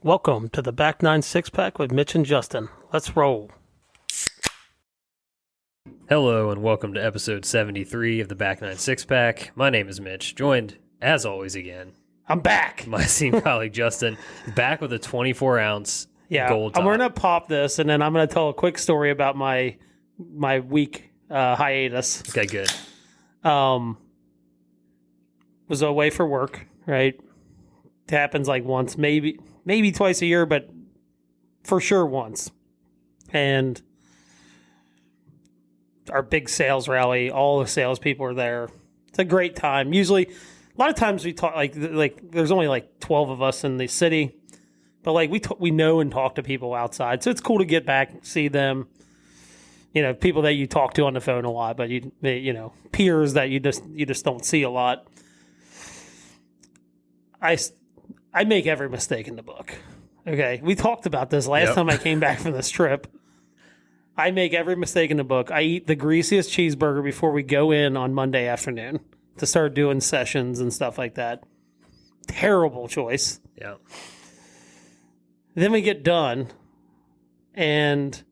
Welcome to the Back 9 Six-Pack with Mitch and Justin. Let's roll. Hello and welcome to episode 73 of the Back 9 Six-Pack. My name is Mitch, joined, as always again, I'm back. my esteemed colleague Justin, back with a 24-ounce gold top. I'm going to pop this, and then I'm going to tell a quick story about my week hiatus. Okay, good. Was away for work, right? It happens like once, maybe twice a year, but for sure once. And our big sales rally, all the salespeople are there. It's a great time. Usually, a lot of times we talk like there's only like 12 of us in the city, but like we know and talk to people outside, so it's cool to get back, see them. You know, people that you talk to on the phone a lot, but you know, peers that you just don't see a lot. I make every mistake in the book. Okay, we talked about this last time I came back from this trip. I make every mistake in the book. I eat the greasiest cheeseburger before we go in on Monday afternoon to start doing sessions and stuff like that. Terrible choice. Yeah. Then we get done, and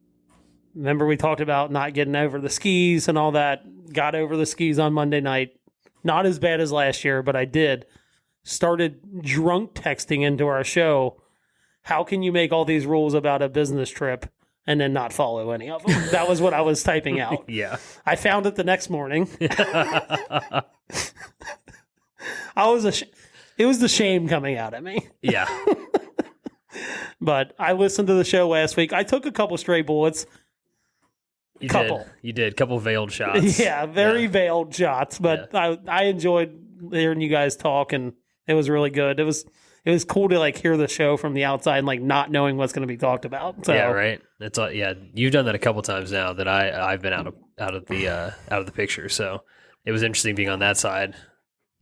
remember we talked about not getting over the skis and all that. Got over the skis on Monday night. Not as bad as last year, but I did. Started drunk texting into our show. How can you make all these rules about a business trip and then not follow any of them? That was what I was typing out. Yeah. I found it the next morning. It was the shame coming out at me. Yeah. But I listened to the show last week. I took a couple stray bullets. You did. Couple veiled shots. Yeah, very veiled shots. But yeah. I enjoyed hearing you guys talk, and it was really good. It was cool to like hear the show from the outside and like not knowing what's going to be talked about. So. Yeah, right. That's all. Yeah, you've done that a couple times now that I've been out of the picture. So it was interesting being on that side.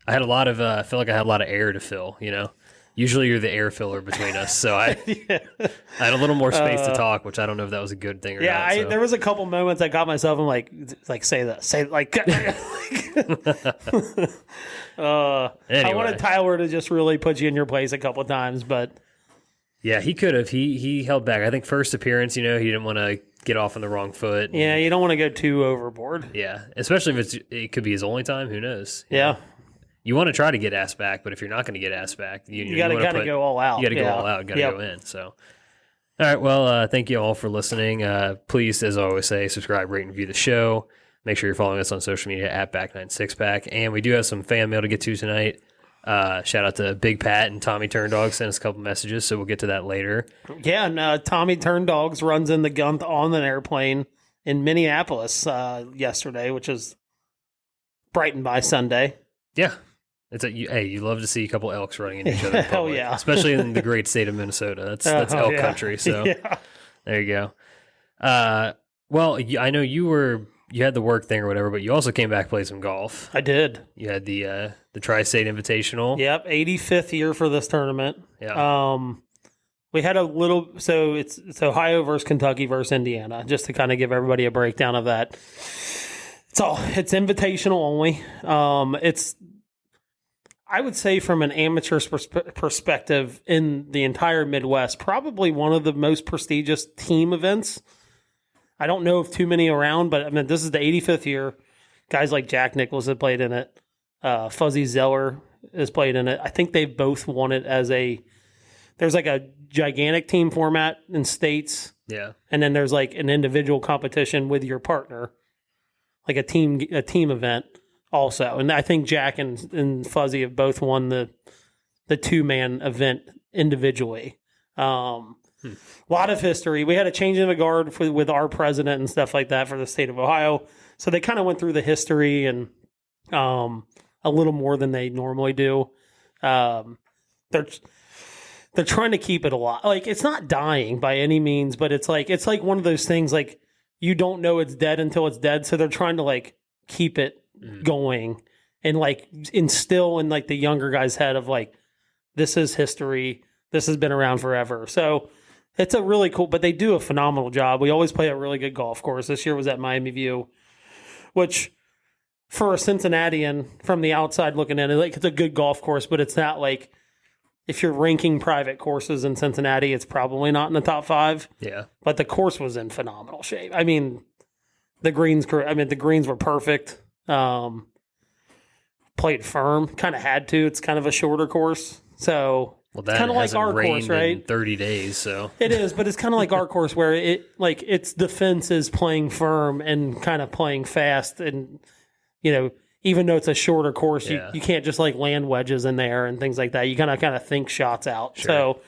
I had I feel like I had a lot of air to fill. You know, usually you're the air filler between us, so I had a little more space to talk, which I don't know if that was a good thing or not. Yeah, there was a couple moments I got myself. I'm like say like. Anyway. I wanted Tyler to just really put you in your place a couple of times, but yeah, he could have. He held back. I think first appearance, you know, he didn't want to get off on the wrong foot. Yeah, you don't want to go too overboard. Yeah, especially if it could be his only time. Who knows? Yeah. You want to try to get asked back, but if you're not going to get asked back, you got to kind of go all out. You got to go all out. Got to go in. So, all right. Well, thank you all for listening. Please, as I always say, subscribe, rate, and review the show. Make sure you're following us on social media at Back9Sixpack. And we do have some fan mail to get to tonight. Shout out to Big Pat and Tommy Turndog sent us a couple messages, so we'll get to that later. Yeah, and Tommy Turndogs runs in the gun on an airplane in Minneapolis yesterday, which is brightened by Sunday. Yeah. You love to see a couple elks running into each other in public, hell yeah. especially in the great state of Minnesota. That's elk country, so there you go. Well, I know you had the work thing or whatever, but you also came back to play some golf. I did. You had the Tri-State Invitational. Yep, 85th year for this tournament. Yeah. We had a little, so it's Ohio versus Kentucky versus Indiana, just to kind of give everybody a breakdown of that. It's invitational only. I would say from an amateur's perspective in the entire Midwest, probably one of the most prestigious team events. I don't know of too many around, but I mean, this is the 85th year. Guys like Jack Nicklaus have played in it. Fuzzy Zeller has played in it. I think they've both won it there's like a gigantic team format in states. Yeah. And then there's like an individual competition with your partner, like a team event also. And I think Jack and Fuzzy have both won the 2-man event individually. A lot of history. We had a change in the guard with our president and stuff like that for the state of Ohio. So they kind of went through the history and a little more than they normally do. They're trying to keep it alive. Like, it's not dying by any means, but it's like one of those things like you don't know it's dead until it's dead. So they're trying to like keep it going and like instill in like the younger guy's head of like, this is history. This has been around forever. So it's a really cool, but they do a phenomenal job. We always play a really good golf course. This year was at Miami View, which for a Cincinnatian from the outside looking in, like it's a good golf course, but it's not like if you're ranking private courses in Cincinnati, it's probably not in the top 5. Yeah. But the course was in phenomenal shape. I mean, the greens were perfect. Played firm, kind of had to. It's kind of a shorter course. So well, that kind of like our course, right? In 30 days, so it is, but it's kind of like our course where its defense is playing firm and kind of playing fast, and even though it's a shorter course, you can't just like land wedges in there and things like that. You kind of think shots out. Sure. So,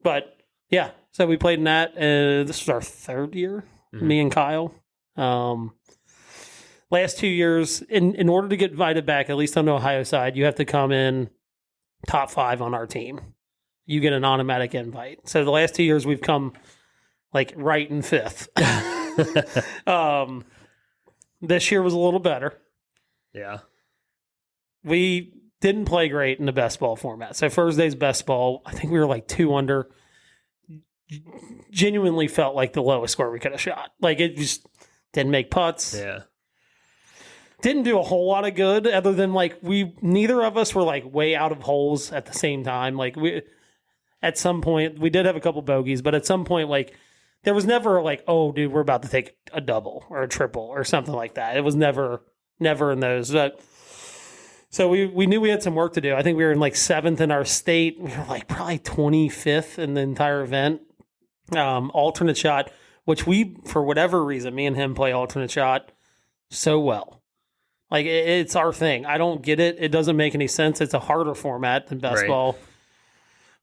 but yeah, so we played in that. This was our 3rd year, me and Kyle. Last 2 years, in order to get invited back, at least on the Ohio side, you have to come in top 5 on our team. You get an automatic invite. So the last 2 years, we've come like right in 5th. This year was a little better. Yeah. We didn't play great in the best ball format. So first day's best ball, I think we were like 2 under. Genuinely felt like the lowest score we could have shot. Like it just didn't make putts. Yeah. Didn't do a whole lot of good other than like neither of us were like way out of holes at the same time. Like at some point we did have a couple bogeys, but at some point like there was never like, oh dude, we're about to take a double or a triple or something like that. It was never in those. So we knew we had some work to do. I think we were in like 7th in our state. We were like probably 25th in the entire event. Alternate shot, which we, for whatever reason, me and him play alternate shot so well. Like, it's our thing. I don't get it. It doesn't make any sense. It's a harder format than best ball.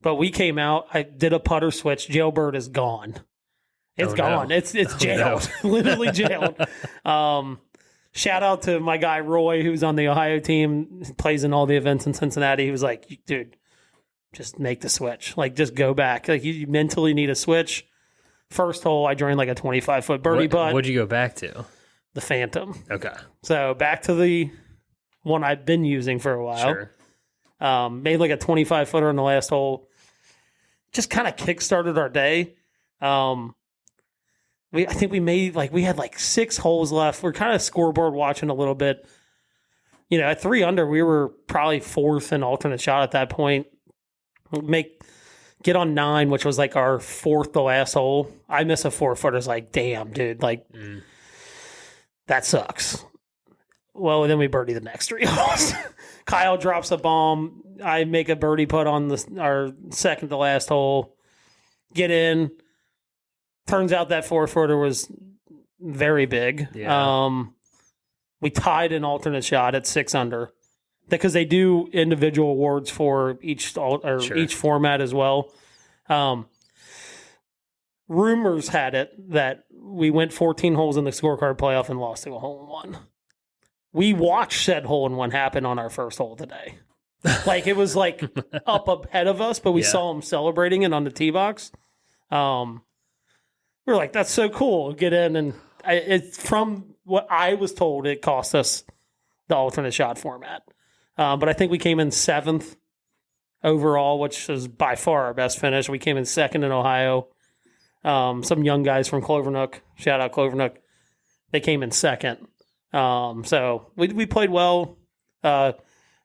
But we came out. I did a putter switch. Jailbird is gone. It's gone. No. It's jailed. No. Literally jailed. Shout out to my guy, Roy, who's on the Ohio team, plays in all the events in Cincinnati. He was like, dude, just make the switch. Like, just go back. Like, you mentally need a switch. First hole, I joined like a 25-foot birdie putt. What'd you go back to? The Phantom. Okay. So back to the one I've been using for a while. Sure. Made like a 25-footer on the last hole. Just kind of kickstarted our day. I think we had like 6 holes left. We're kind of scoreboard watching a little bit. At 3 under, we were probably 4th in alternate shot at that point. Get on 9, which was like our 4th to last hole. I miss a 4-footer. It's like, damn, dude, like that sucks. Well, then we birdie the next 3 holes. Kyle drops a bomb. I make a birdie putt on our 2nd to last hole. Get in. Turns out that 4-footer was very big. Yeah. We tied an alternate shot at 6 under because they do individual awards for each format as well. Rumors had it that we went 14 holes in the scorecard playoff and lost to a hole-in-one. We watched said hole-in-one happen on our first hole today. Like, it was like up ahead of us, but we saw them celebrating it on the tee box. We were like, that's so cool. Get in. And it's from what I was told, it cost us the alternate shot format. But I think we came in 7th overall, which is by far our best finish. We came in 2nd in Ohio. Some young guys from Clovernook, shout out Clovernook, they came in 2nd. So we played well.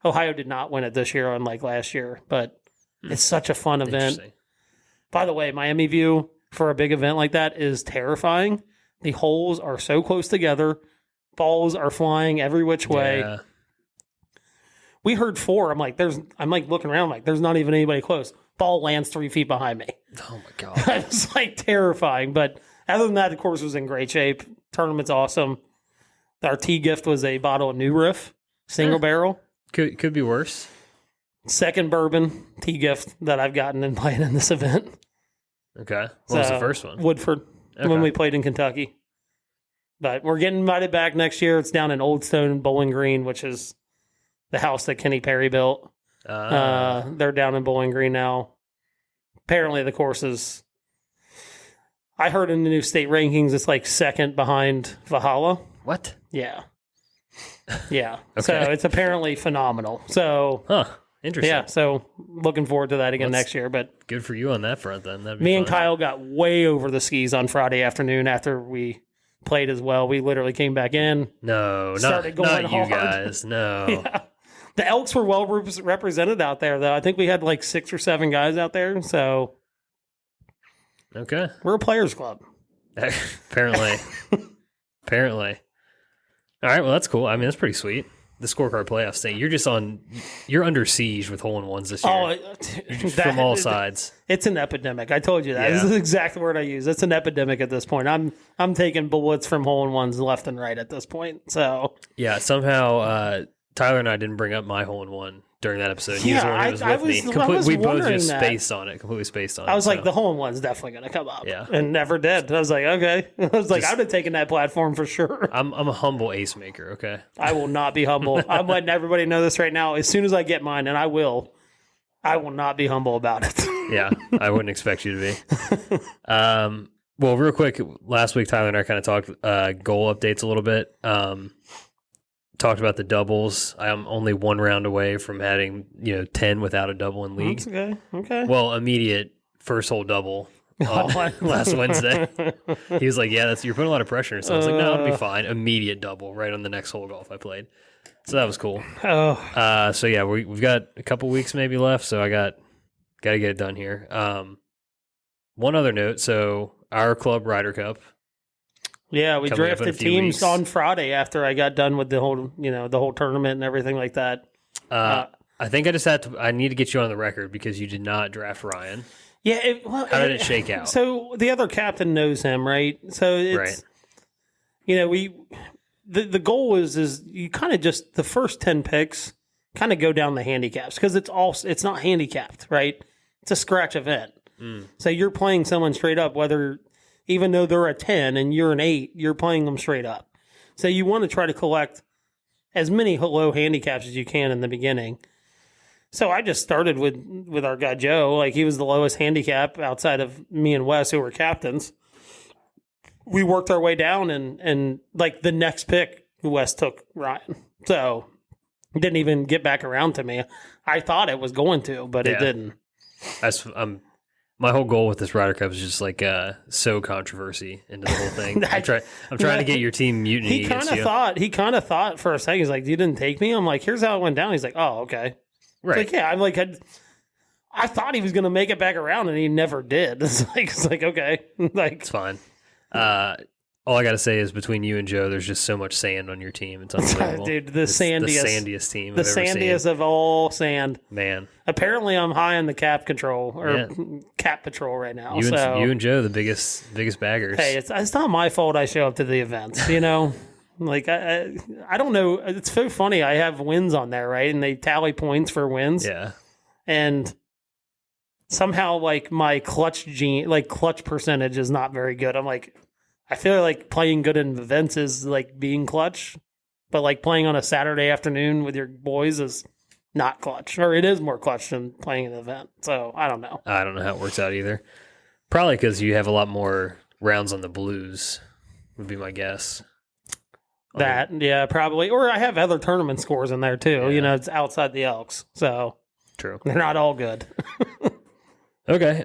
Ohio did not win it this year unlike last year, but it's such a fun event. By the way, Miami View for a big event like that is terrifying. The holes are so close together. Balls are flying every which way. Yeah. We heard 4. I'm like looking around, like, there's not even anybody close. Ball lands 3 feet behind me. Oh my God. It's like terrifying. But other than that, the course was in great shape. Tournament's awesome. Our tea gift was a bottle of New Riff, single barrel. Could be worse. 2nd bourbon tea gift that I've gotten in playing in this event. Okay. What was the first one? Woodford, when we played in Kentucky. But we're getting invited back next year. It's down in Old Stone Bowling Green, which is the house that Kenny Perry built. They're down in Bowling Green now. Apparently the course is, I heard in the new state rankings, it's like 2nd behind Valhalla. What? Yeah. Yeah. So it's apparently phenomenal. So, interesting. Yeah. So looking forward to that again next year. But good for you on that front then. That'd be me fun. and Kyle got way over the skis on Friday afternoon after we played as well. We literally came back in. No, started not going you hard. guys. No. Yeah. The Elks were well represented out there, though. I think we had like 6 or 7 guys out there. So Okay. we're a players club. Apparently. Apparently. All right. Well, that's cool. I mean, that's pretty sweet. The scorecard playoffs thing. You're under siege with hole-in-ones this year. Oh, from all sides. It's an epidemic. I told you that. Yeah. This is the exact word I use. It's an epidemic at this point. I'm taking bullets from hole-in-ones left and right at this point. So yeah, somehow Tyler and I didn't bring up my hole-in-one during that episode. He was the one who was with me. We both just spaced on it. Completely spaced on it. I was like, the hole-in-one's definitely going to come up. Yeah. And never did. I was like, okay. I was like, I would have taken that platform for sure. I'm a humble ace maker, okay? I will not be humble. I'm letting everybody know this right now. As soon as I get mine, and I will not be humble about it. Yeah, I wouldn't expect you to be. Well, real quick, last week Tyler and I kind of talked goal updates a little bit. Talked about the doubles. I'm only 1 round away from having 10 without a double in league. That's okay. Well, immediate first hole double on last Wednesday. He was like, "Yeah, you're putting a lot of pressure." So I was like, "No, it'll be fine." Immediate double right on the next hole golf I played. So that was cool. So yeah, we've got a couple weeks maybe left. So I got to get it done here. One other note. So our club Ryder Cup. Yeah, we drafted teams on Friday after I got done with the whole tournament and everything like that. I think I need to get you on the record because you did not draft Ryan. Yeah. How did it shake out? So the other captain knows him, right? So it's, the goal is you kind of just the first 10 picks kind of go down the handicaps because it's not handicapped, right? It's a scratch event. So you're playing someone straight up, even though they're a 10 and you're an 8, you're playing them straight up. So you want to try to collect as many low handicaps as you can in the beginning. So I just started with our guy Joe. Like, he was the lowest handicap outside of me and Wes, who were captains. We worked our way down, and like the next pick, Wes took Ryan. So it didn't even get back around to me. I thought it was going to, but it didn't. My whole goal with this Ryder Cup is just like sow controversy into the whole thing. I'm trying to get your team mutiny against you. He kind of thought for a second. He's like, "You didn't take me." I'm like, "Here's how it went down." He's like, "Oh, okay." Right. Like, yeah. I'm like, I thought he was going to make it back around, and he never did. It's like okay, like it's fine. All I got to say is between you and Joe, there's just so much sand on your team. It's unbelievable. Dude, the sandiest team. The sandiest of all sand. Man. Apparently, I'm high on the cap control or cap patrol right now. You and Joe, the biggest baggers. Hey, it's not my fault I show up to the events, Like, I don't know. It's so funny. I have wins on there, right? And they tally points for wins. Yeah. And somehow, like, my clutch percentage is not very good. I'm like, I feel like playing good in events is like being clutch, but like playing on a Saturday afternoon with your boys is not clutch, or it is more clutch than playing an event. So I don't know. I don't know how it works out either. Probably because you have a lot more rounds on the blues, would be my guess. Yeah, probably. Or I have other tournament scores in there too. Yeah. It's outside the Elks, so true. They're not all good. Okay.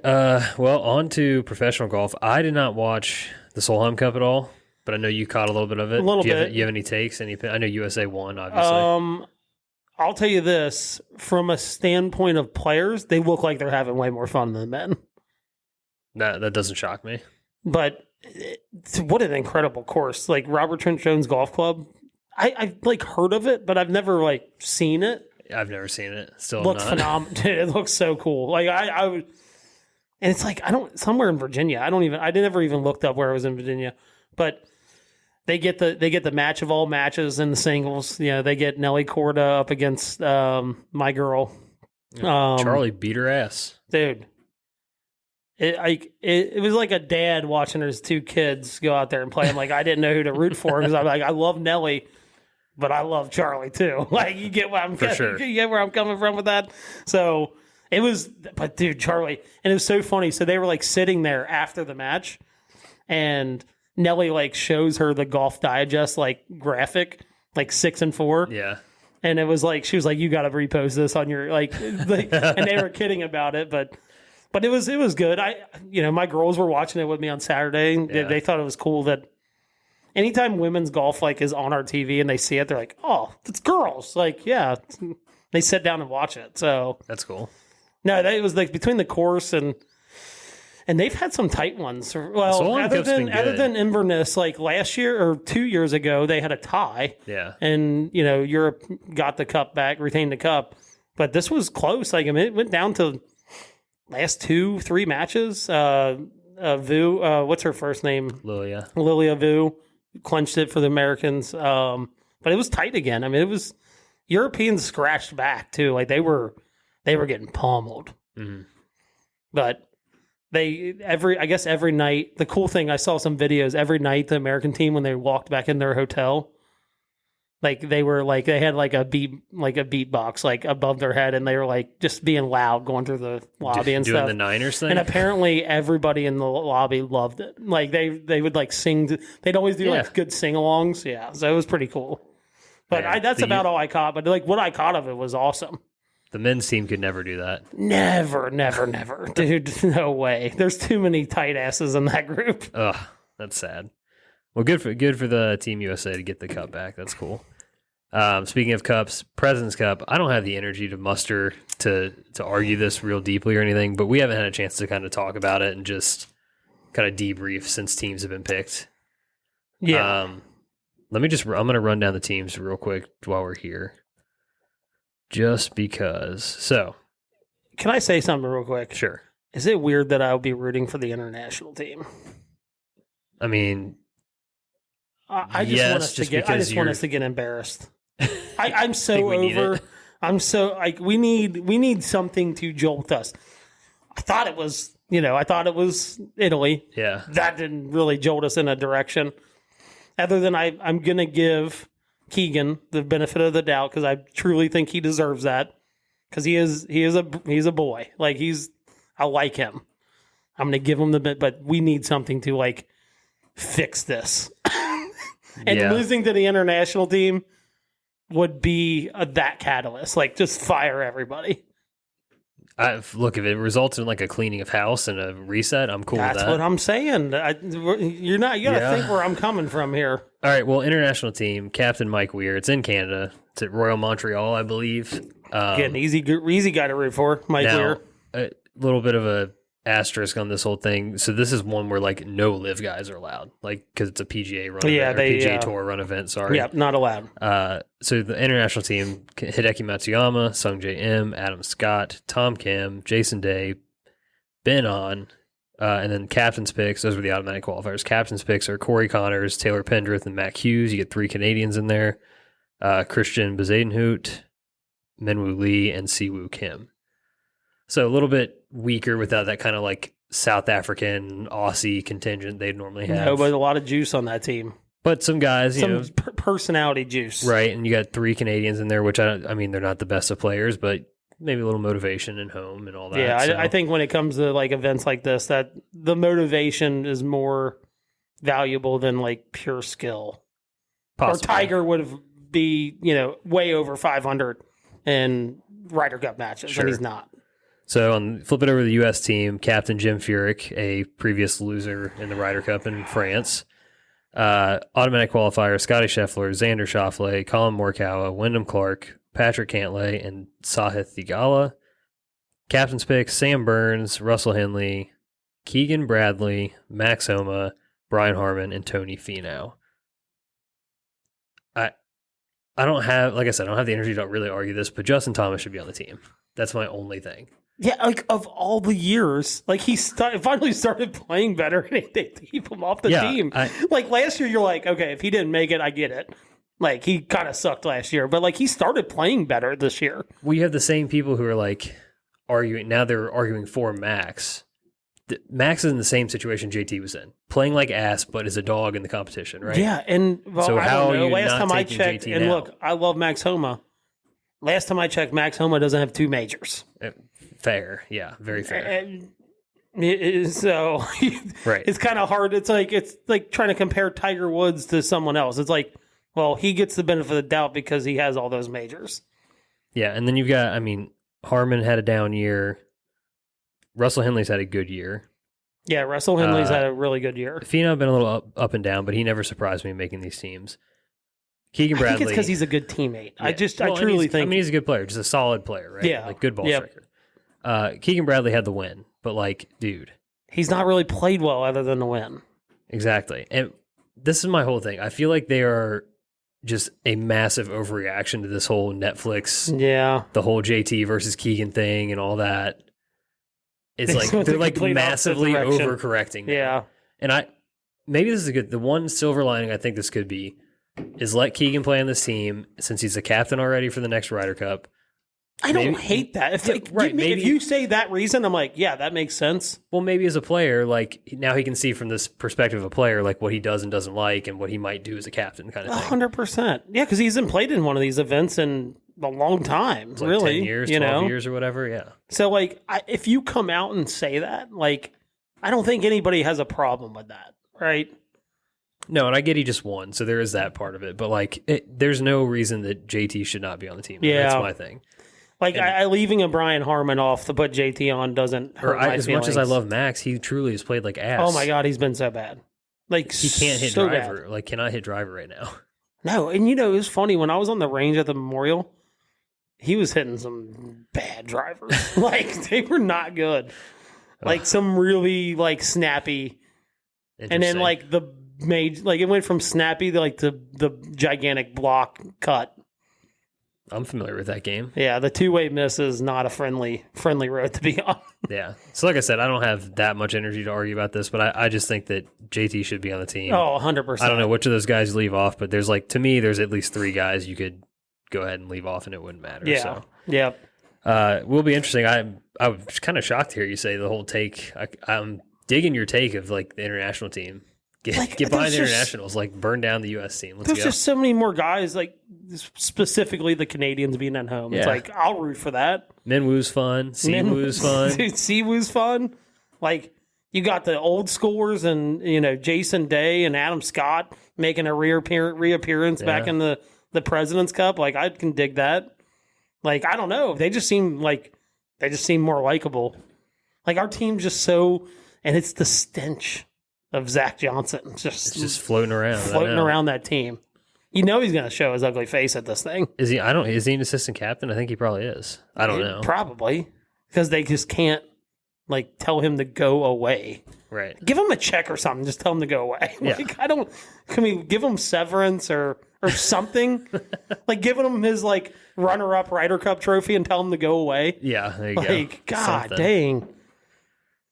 Well, on to professional golf. I did not watch the Solheim Cup at all, but I know you caught a little bit of it. Do you have any takes? I know USA won, obviously. I'll tell you this. From a standpoint of players, they look like they're having way more fun than men. That doesn't shock me. But what an incredible course. Like, Robert Trent Jones Golf Club. I've like heard of it, but I've never like seen it. I've never seen it. Still looks phenomenal. It looks so cool. Like I would. And it's like, somewhere in Virginia. I never even looked up where it was in Virginia, but they get the match of all matches in the singles. They get Nelly Korda up against my girl. Charlie beat her ass, dude. It was like a dad watching his 2 kids go out there and play. I'm like, I didn't know who to root for because I'm like, I love Nelly, but I love Charlie too. Like, you get where I'm sure. You get where I'm coming from with that. So. But dude, Charlie, and it was so funny. So they were like sitting there after the match, and Nelly like shows her the Golf Digest like graphic, like 6 and 4. Yeah. And it was like, she was like, "You got to repost this on your like," and they were kidding about it, but it was good. My girls were watching it with me on Saturday. Yeah. They thought it was cool that anytime women's golf like is on our TV and they see it, they're like, "Oh, it's girls!" Like, yeah. They sit down and watch it. So That's cool. no, it was like between the course and they've had some tight ones. Well, Solheim Cup's been other good. than Inverness, like last year or 2 years ago, they had a tie. Yeah. And Europe got the cup back, retained the cup. But this was close. Like, I mean, it went down to last 2-3 matches. Vu, what's her first name? Lilia Vu clinched it for the Americans. But it was tight again. I mean, it was Europeans scratched back too. Like they were getting pummeled. Mm-hmm. But I guess every night, the cool thing, I saw some videos every night, the American team, when they walked back in their hotel, like they had like a beatbox like above their head, and they were like just being loud going through the lobby and doing stuff. the Niners thing. And apparently everybody in the lobby loved it. Like they would like sing. They'd always do like good sing-alongs. Yeah, so it was pretty cool. But that's about all I caught. But like what I caught of it was awesome. The men's team could never do that. Never, dude. No way. There's too many tight asses in that group. Ugh, that's sad. Well, good for the Team USA to get the cup back. That's cool. Speaking of cups, President's Cup. I don't have the energy to muster to argue this real deeply or anything, but we haven't had a chance to kind of talk about it and just kind of debrief since teams have been picked. Yeah. I'm going to run down the teams real quick while we're here. Just because. So, can I say something real quick? Sure. Is it weird that I'll be rooting for the international team? I mean, I just want us to get embarrassed. I'm so over. I'm so like we need something to jolt us. I thought it was Italy. Yeah. That didn't really jolt us in a direction. Other than I'm gonna give Keegan the benefit of the doubt because I truly think he deserves that because he's a boy. Like I like him. I'm gonna give him the bit, but we need something to like fix this. And losing to the international team would be that catalyst. Like just fire everybody. Look, if it results in like a cleaning of house and a reset, I'm cool with that. That's what I'm saying. You gotta think where I'm coming from here. All right, well, international team, Captain Mike Weir. It's in Canada. It's at Royal Montreal, I believe. Get an easy guy to root for, Mike Weir. A little bit of a asterisk on this whole thing. So this is one where like no live guys are allowed, like because it's a PGA run event, or PGA Tour run event. Sorry, yeah, not allowed. So the international team: Hideki Matsuyama, Sungjae Im, Adam Scott, Tom Kim, Jason Day, Ben On, and then captain's picks. Those were the automatic qualifiers. Captain's picks are Corey Connors, Taylor Pendrith, and Matt Hughes. You get 3 Canadians in there: Christian Bezadenhout, Minwoo Lee, and Siwoo Kim. So a little bit weaker without that kind of like South African, Aussie contingent they'd normally have. No, but a lot of juice on that team. But some guys, personality juice. Right, and you got 3 Canadians in there, which I mean, they're not the best of players, but maybe a little motivation and home and all that. Yeah, I think when it comes to like events like this, that the motivation is more valuable than like pure skill. Possibly. Or Tiger would be, way over 500 in Ryder Cup matches, and he's not. So flip it over to the U.S. team, Captain Jim Furyk, a previous loser in the Ryder Cup in France. Automatic qualifier, Scotty Scheffler, Xander Schauffele, Colin Morikawa, Wyndham Clark, Patrick Cantlay, and Sahith Theegala. Captain's picks, Sam Burns, Russell Henley, Keegan Bradley, Max Homa, Brian Harman, and Tony Finau. I don't have, like I said, I don't have the energy to really argue this, but Justin Thomas should be on the team. That's my only thing. Yeah, like of all the years, like he finally started playing better, and they keep him off the team. Like last year, you're like, okay, if he didn't make it, I get it. Like he kind of sucked last year, but like he started playing better this year. Well, you have the same people who are like arguing now. They're arguing for Max. Max is in the same situation JT was in, playing like ass, but is a dog in the competition, right? Yeah, and so I how don't know. are you Last not time I taking checked, JT and now? look, I love Max Homa. Last time I checked, Max Homa doesn't have 2 majors. Fair, yeah, very fair. And right, it's kind of hard. It's like trying to compare Tiger Woods to someone else. It's like, well, he gets the benefit of the doubt because he has all those majors. Yeah, and then you've got, Harman had a down year. Russell Henley's had a good year. Yeah, Russell Henley's had a really good year. Finau been a little up and down, but he never surprised me making these teams. Keegan Bradley. I think it's because he's a good teammate. Yeah. I truly think. I mean, he's a good player, just a solid player, right? Yeah. Like good ball striker. Keegan Bradley had the win, but like, dude, he's not really played well other than the win. Exactly. And this is my whole thing. I feel like they are just a massive overreaction to this whole Netflix, the whole JT versus Keegan thing and all that. It's like they're like massively overcorrecting. Yeah. And maybe this is the one silver lining I think this could be is let Keegan play on this team since he's the captain already for the next Ryder Cup. I don't hate that. If if you say that reason, I'm like, yeah, that makes sense. Well, maybe as a player, like now he can see from this perspective of a player, like what he does and doesn't like and what he might do as a captain kind of thing. 100%. Yeah, because he hasn't played in one of these events in a long time, it's like really. 10 years, 12 years or whatever, yeah. So, like, if you come out and say that, like, I don't think anybody has a problem with that, right? No, and I get he just won, so there is that part of it. But, like, there's no reason that JT should not be on the team. Yeah. That's my thing. Like, leaving a Brian Harmon off to put JT on doesn't hurt my as feelings. Much as I love Max, he truly has played like ass. Oh, my God, he's been so bad. Like, he can't hit so driver. Bad. Like, cannot hit driver right now. No, and, it was funny. When I was on the range at the Memorial, he was hitting some bad drivers. Like, they were not good. Like, some really, like, snappy. And then, like, the major, like, it went from snappy to, like, the gigantic block cut. I'm familiar with that game. Yeah, the two-way miss is not a friendly road to be on. Yeah. So, like I said, I don't have that much energy to argue about this, but I just think that JT should be on the team. Oh, 100%. I don't know which of those guys leave off, but there's, like, to me, there's at least 3 guys you could go ahead and leave off and it wouldn't matter. Yeah. So. Yep. Will be interesting. I was kind of shocked to hear you say the whole take. I'm digging your take of, like, the international team. Get behind the internationals, like burn down the U.S. team. Let's go. There's just so many more guys, like specifically the Canadians being at home. Yeah. It's like, I'll root for that. Minwoo's fun. Siwoo's fun. Dude, Siwoo's fun. Like, you got the old scores and, Jason Day and Adam Scott making a reappearance back in the President's Cup. Like, I can dig that. Like, I don't know. They just seem more likable. Like, our team's just so, and it's the stench of Zach Johnson. It's just floating around that team. He's going to show his ugly face at this thing. Is he? Is he an assistant captain? I think he probably is. I don't know. Probably. Because they just can't, like, tell him to go away. Right. Give him a check or something. Just tell him to go away. Yeah. Like, can we give him severance or something? Like, giving him his, like, runner-up Ryder Cup trophy and tell him to go away? Yeah, there you go. Like, God dang.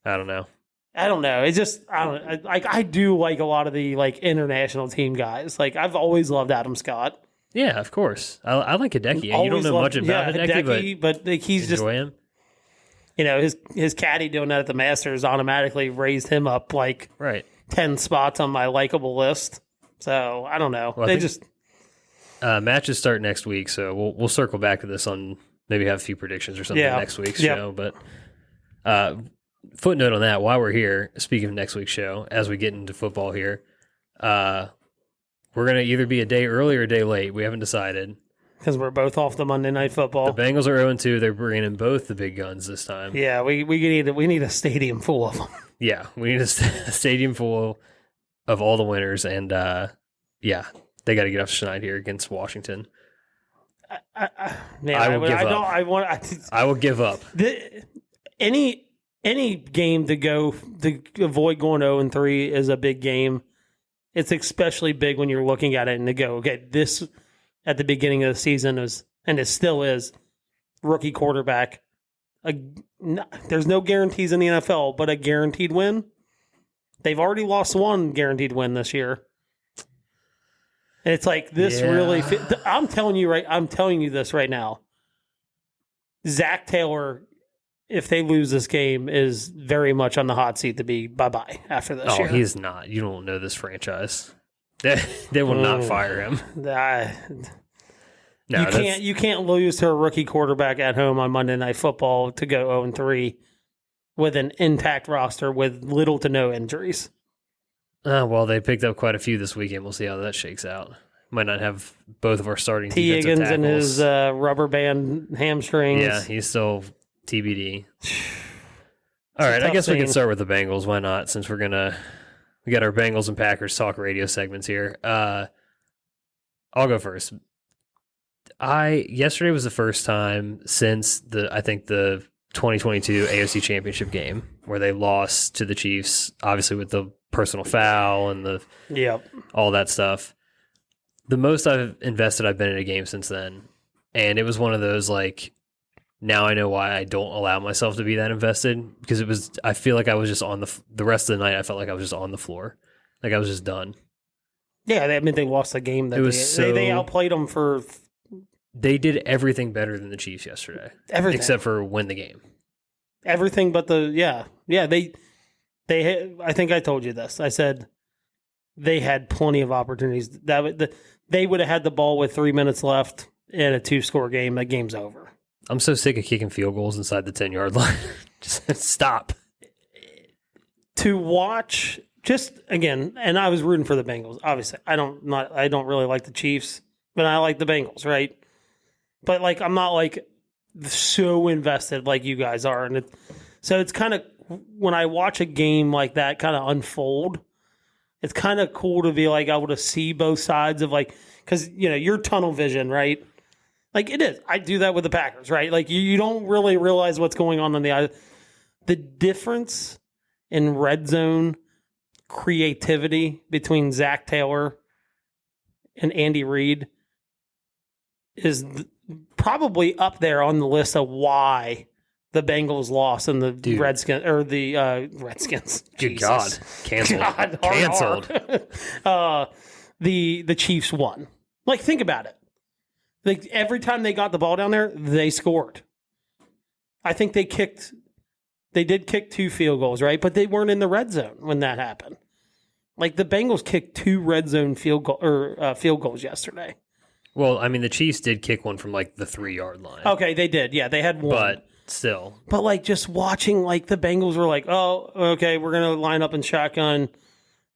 I don't know. It's just, I do like a lot of the, like, international team guys. Like, I've always loved Adam Scott. Yeah, of course. I like Hideki. You don't know much about Hideki, but like, he's enjoy him. His caddy doing that at the Masters automatically raised him up, like, 10 spots on my likable list. So, I don't know. Well, matches start next week, so we'll circle back to this on maybe have a few predictions or something next week's show. But footnote on that, while we're here, speaking of next week's show, as we get into football here, we're going to either be a day early or a day late. We haven't decided. Because we're both off the Monday Night Football. The Bengals are 0-2. They're bringing in both the big guns this time. Yeah, we need a stadium full of them. Yeah, we need a stadium full of all the winners. And, they got to get off Schneid here against Washington. I will give up. Any game to avoid going 0-3 is a big game. It's especially big when you're looking at it and to go, okay, this at the beginning of the season is, and it still is, rookie quarterback. There's no guarantees in the NFL, but a guaranteed win. They've already lost one guaranteed win this year. And it's like, this really I'm telling you this right now. Zach Taylor, if they lose this game, is very much on the hot seat to be bye-bye after this year. Oh, he's not. You don't know this franchise. They will not fire him. You can't lose to a rookie quarterback at home on Monday Night Football to go 0-3 with an intact roster with little to no injuries. Well, they picked up quite a few this weekend. We'll see how that shakes out. Might not have both of our starting T. defensive Higgins tackles. and his rubber band hamstrings. Yeah, he's still TBD. All right, I guess we can start with the Bengals. Why not? Since we got our Bengals and Packers talk radio segments here. I'll go first. Yesterday was the first time since the 2022 AFC Championship game where they lost to the Chiefs, obviously with the personal foul and all that stuff. The most I've invested I've been in a game since then, and it was one of those like, now I know why I don't allow myself to be that invested, because I feel like I was just on the rest of the night. I felt like I was just on the floor, like I was just done. Yeah, they lost the game. They outplayed them for. They did everything better than the Chiefs yesterday. Everything. Except for win the game. Everything but they I think I told you this. I said they had plenty of opportunities. They would have had the ball with 3 minutes left in a 2-score game. That game's over. I'm so sick of kicking field goals inside the 10-yard line. Just stop. To watch, just again, and I was rooting for the Bengals. Obviously, I don't really like the Chiefs, but I like the Bengals, right? But like, I'm not like so invested like you guys are, and so it's kind of, when I watch a game like that kind of unfold, it's kind of cool to be like able to see both sides of like, because you're tunnel vision, right? Like it is. I do that with the Packers, right? Like you don't really realize what's going on the eye. The difference in red zone creativity between Zach Taylor and Andy Reid is probably up there on the list of why the Bengals lost and the Redskins or the Redskins. Good God, canceled. The Chiefs won. Like, think about it. Like every time they got the ball down there, they scored. I think they did kick 2 field goals, right? But they weren't in the red zone when that happened. Like the Bengals kicked 2 red zone field goals yesterday. Well, I mean, the Chiefs did kick one from like the 3-yard line. Okay, they did. Yeah, they had one. But still. But like just watching, like the Bengals were like, oh, okay, we're going to line up in shotgun,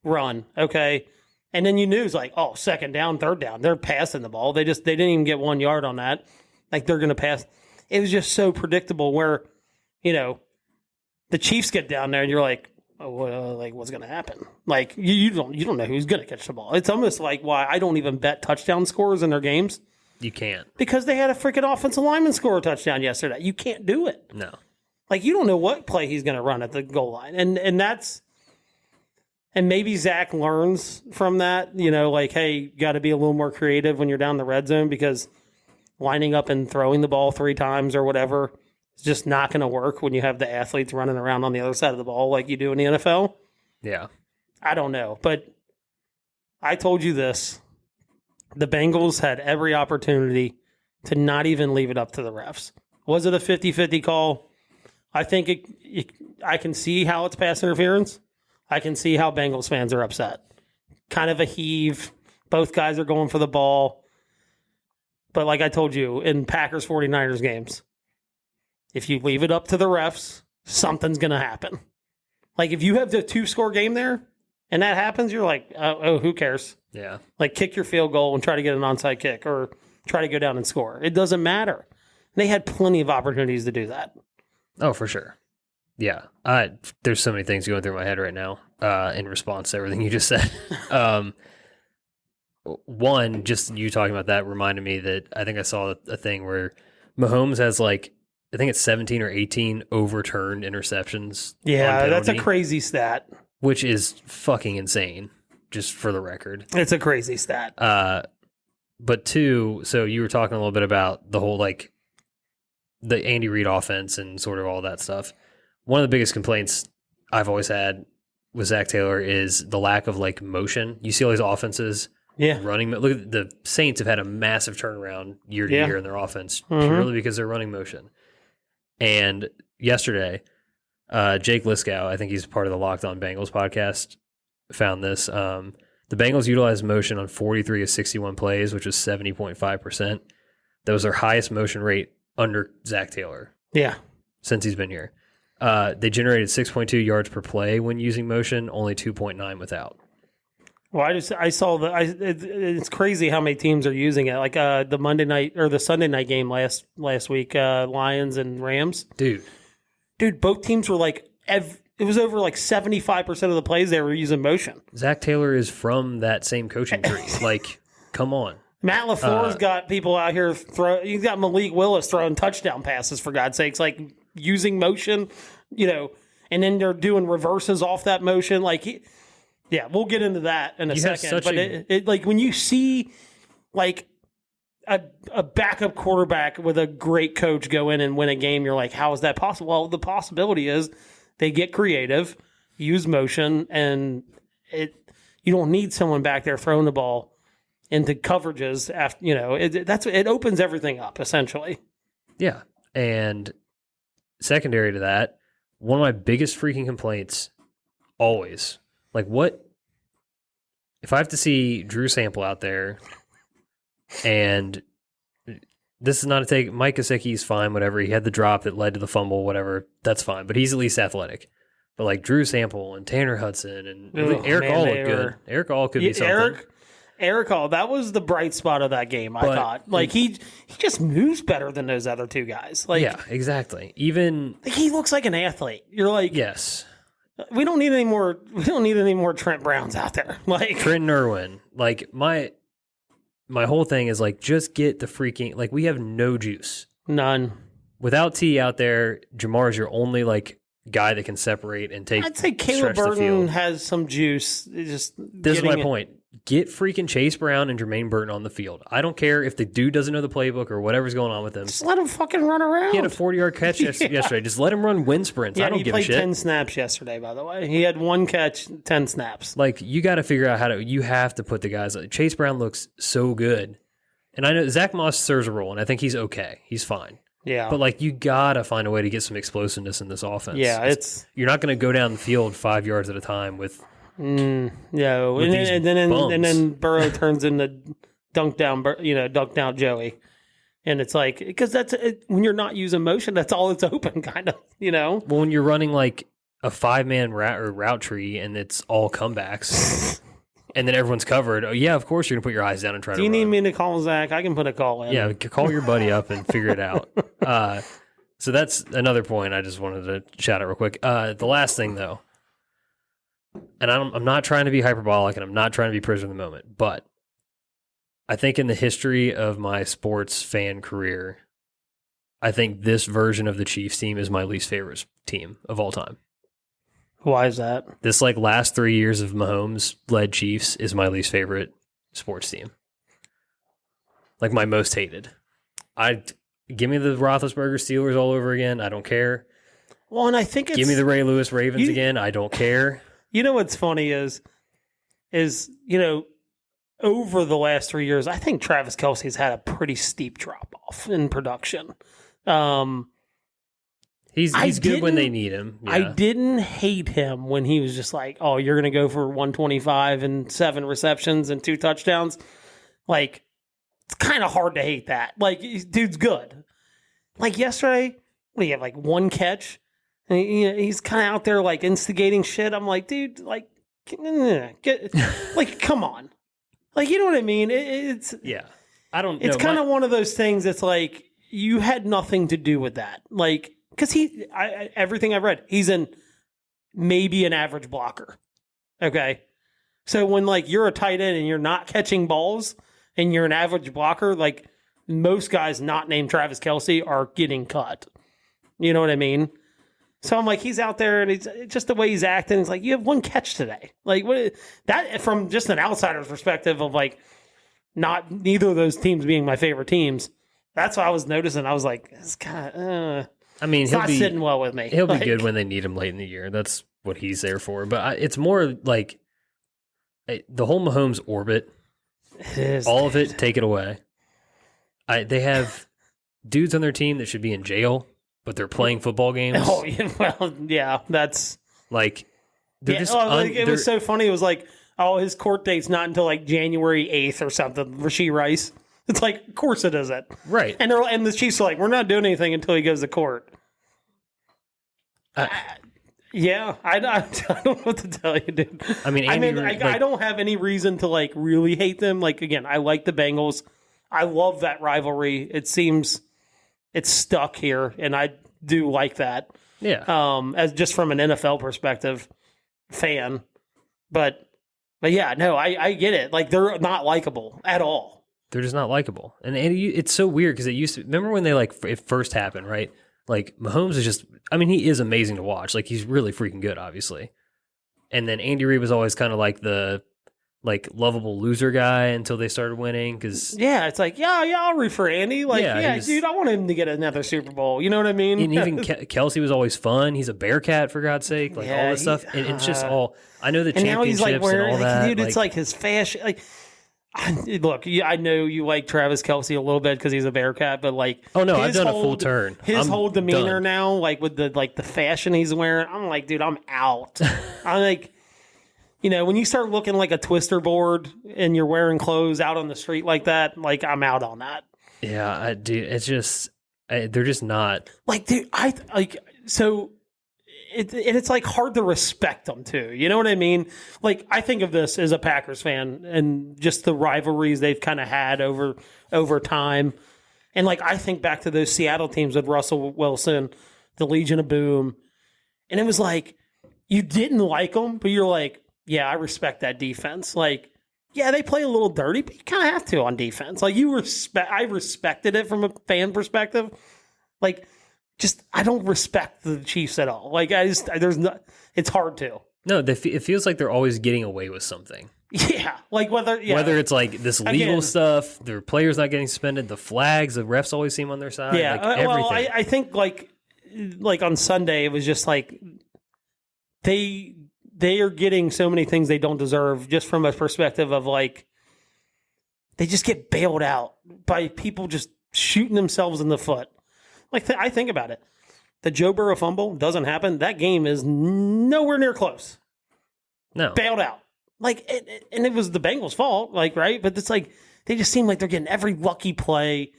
run. Okay. And then you knew it's like, oh, 2nd down, 3rd down. They're passing the ball. They didn't even get 1 yard on that. Like they're going to pass. It was just so predictable where, the Chiefs get down there and you're like, oh, like what's going to happen? Like you don't know who's going to catch the ball. It's almost like why I don't even bet touchdown scores in their games. You can't. Because they had a freaking offensive lineman score a touchdown yesterday. You can't do it. No. Like you don't know what play he's going to run at the goal line. And maybe Zach learns from that, like, hey, you got to be a little more creative when you're down the red zone, because lining up and throwing the ball 3 times or whatever is just not going to work when you have the athletes running around on the other side of the ball like you do in the NFL. Yeah. I don't know. But I told you this. The Bengals had every opportunity to not even leave it up to the refs. Was it a 50-50 call? I think I can see how it's pass interference. I can see how Bengals fans are upset. Kind of a heave. Both guys are going for the ball. But like I told you, in Packers 49ers games, if you leave it up to the refs, something's going to happen. Like if you have the 2-score game there and that happens, you're like, oh, who cares? Yeah. Like kick your field goal and try to get an onside kick or try to go down and score. It doesn't matter. They had plenty of opportunities to do that. Oh, for sure. Yeah, there's so many things going through my head right now in response to everything you just said. One, just you talking about that reminded me that I think I saw a thing where Mahomes has I think it's 17 or 18 overturned interceptions. Yeah, that's a crazy stat. Which is fucking insane, just for the record. It's a crazy stat. But 2, so you were talking a little bit about the whole, the Andy Reid offense and sort of all that stuff. One of the biggest complaints I've always had with Zach Taylor is the lack of motion. You see all these offenses running. Look at the Saints have had a massive turnaround year to year in their offense purely because they're running motion. And yesterday, Jake Liskow, I think he's part of the Locked On Bengals podcast, found this. The Bengals utilized motion on 43 of 61 plays, which was 70.5%. That was their highest motion rate under Zach Taylor. Yeah. Since he's been here. They generated 6.2 yards per play when using motion, only 2.9 without. Well, I saw it's crazy how many teams are using it. Like the Monday night or the Sunday night game last week, Lions and Rams. Dude, both teams were it was over 75% of the plays they were using motion. Zach Taylor is from that same coaching tree. Come on. Matt LaFleur's got people out here he's got Malik Willis throwing touchdown passes, for God's sakes, like using motion, and then they're doing reverses off that motion. Like, we'll get into that in a second. But it like when you see like a backup quarterback with a great coach go in and win a game, you're like, how is that possible? Well, the possibility is they get creative, use motion, and you don't need someone back there throwing the ball into coverages after, it opens everything up essentially. Yeah. And secondary to that, one of my biggest freaking complaints always, like, what if I have to see Drew Sample out there, and this is not a take, Mike Gesicki's fine, whatever. He had the drop that led to the fumble, whatever. That's fine. But he's at least athletic. But like Drew Sample and Tanner Hudson and Eric All looked good. Eric All could be something. Eric Hall, that was the bright spot of that game, I thought. Like, he just moves better than those other two guys. Like, yeah, exactly. Even he looks like an athlete. You're like, yes. We don't need any more Trent Browns out there. Like Trent Irwin. Like my whole thing is like, just get the freaking, like, we have no juice. None. Without T out there, Jamar is your only like guy that can separate and take. I'd say Caleb Burton has some juice. This is my point. Get freaking Chase Brown and Jermaine Burton on the field. I don't care if the dude doesn't know the playbook or whatever's going on with him. Just let him fucking run around. He had a 40-yard catch yesterday. Just let him run wind sprints. I don't give a shit. He played 10 snaps yesterday, by the way. He had one catch, 10 snaps. Like, you got to figure out you have to put the guys. Chase Brown looks so good. And I know Zach Moss serves a role, and I think he's okay. He's fine. Yeah. But, like, you got to find a way to get some explosiveness in this offense. Yeah, you're not going to go down the field 5 yards at a time with no, and then Burrow turns into dunk down Joey, and it's like, because when you're not using motion, that's all it's open, kind of, Well, when you're running like a 5-man route tree and it's all comebacks, and then everyone's covered. Oh yeah, of course you're gonna put your eyes down and try. Do you need me to call Zach? I can put a call in. Yeah, call your buddy up and figure it out. So that's another point I just wanted to shout out real quick. The last thing though. And I'm not trying to be hyperbolic, and I'm not trying to be prisoner of the moment, but I think in the history of my sports fan career, I think this version of the Chiefs team is my least favorite team of all time. Why is that? This like last 3 years of Mahomes-led Chiefs is my least favorite sports team. Like my most hated. Give me the Roethlisberger Steelers all over again. I don't care. Well, and I think give me the Ray Lewis Ravens again. I don't care. You know what's funny is over the last 3 years, I think Travis Kelce's had a pretty steep drop off in production. He's good when they need him. Yeah. I didn't hate him when he was just like, oh, you're going to go for 125 and 7 receptions and 2 touchdowns. Like, it's kind of hard to hate that. Like, dude's good. Like yesterday, we have like 1 catch. And he's kind of out there like instigating shit. I'm like, dude, like, like, come on, like, you know what I mean? It's I don't. It's kind of one of those things. That's like you had nothing to do with that, like, because everything I've read, he's maybe an average blocker. Okay, so when like you're a tight end and you're not catching balls and you're an average blocker, like most guys not named Travis Kelce are getting cut. You know what I mean? So I'm like, he's out there, and it's just the way he's acting. It's like, you have 1 catch today. Like, what that from just an outsider's perspective of like, neither of those teams being my favorite teams. That's what I was noticing. I was like, it's kind of. I mean, he's not sitting well with me. He'll be good when they need him late in the year. That's what he's there for. But it's more like the whole Mahomes orbit. It is all of it. Take it away. They have dudes on their team that should be in jail. But they're playing football games. Oh, yeah, well, yeah, that's like they're just. It was so funny. It was like, oh, his court date's not until like January 8th or something. Rashee Rice. It's like, of course it isn't. Right. And the Chiefs are like, we're not doing anything until he goes to court. I don't know what to tell you, dude. I mean, I don't have any reason to like really hate them. Like, again, I like the Bengals. I love that rivalry. It seems. It's stuck here, and I do like that. Yeah. As just from an NFL perspective, fan. But yeah, no, I get it. Like, they're not likable at all. they're just not likable. And it's so weird because it used to, remember when they it first happened, right? Like Mahomes is just, I mean, he is amazing to watch. Like he's really freaking good, obviously. And then Andy Reid was always kind of like the lovable loser guy until they started winning. Because it's like, yeah, I'll root for Andy. Like, dude, I want him to get another Super Bowl. You know what I mean? And even Kelsey was always fun. He's a Bearcat, for God's sake. Like all this stuff. And it's just all, I know the and championships now he's like wearing, and all that. Dude, it's like his fashion. Like, look, I know you like Travis Kelsey a little bit because he's a Bearcat, but like, oh no, I've done a full turn. His whole demeanor now, like with the fashion he's wearing, I'm like, dude, I'm out. I'm like, when you start looking like a twister board and you're wearing clothes out on the street like that, like I'm out on that. Yeah, dude, it's just they're just not like, dude. It's like hard to respect them too. You know what I mean? Like I think of this as a Packers fan and just the rivalries they've kind of had over time. And like I think back to those Seattle teams with Russell Wilson, the Legion of Boom, and it was like you didn't like them, but you're like, yeah, I respect that defense. Like, yeah, they play a little dirty, but you kind of have to on defense. Like I respected it from a fan perspective. Like. Just I don't respect the Chiefs at all. Like it's hard to. No, it feels like they're always getting away with something. Yeah, like whether it's like this legal stuff, their players not getting suspended, the flags, the refs always seem on their side. Yeah, like everything. Well, I think like on Sunday it was just like they are getting so many things they don't deserve just from a perspective of like they just get bailed out by people just shooting themselves in the foot. Like, I think about it. The Joe Burrow fumble doesn't happen. That game is nowhere near close. No. Bailed out. Like, and it was the Bengals' fault, like, right? But it's like, they just seem like they're getting every lucky play.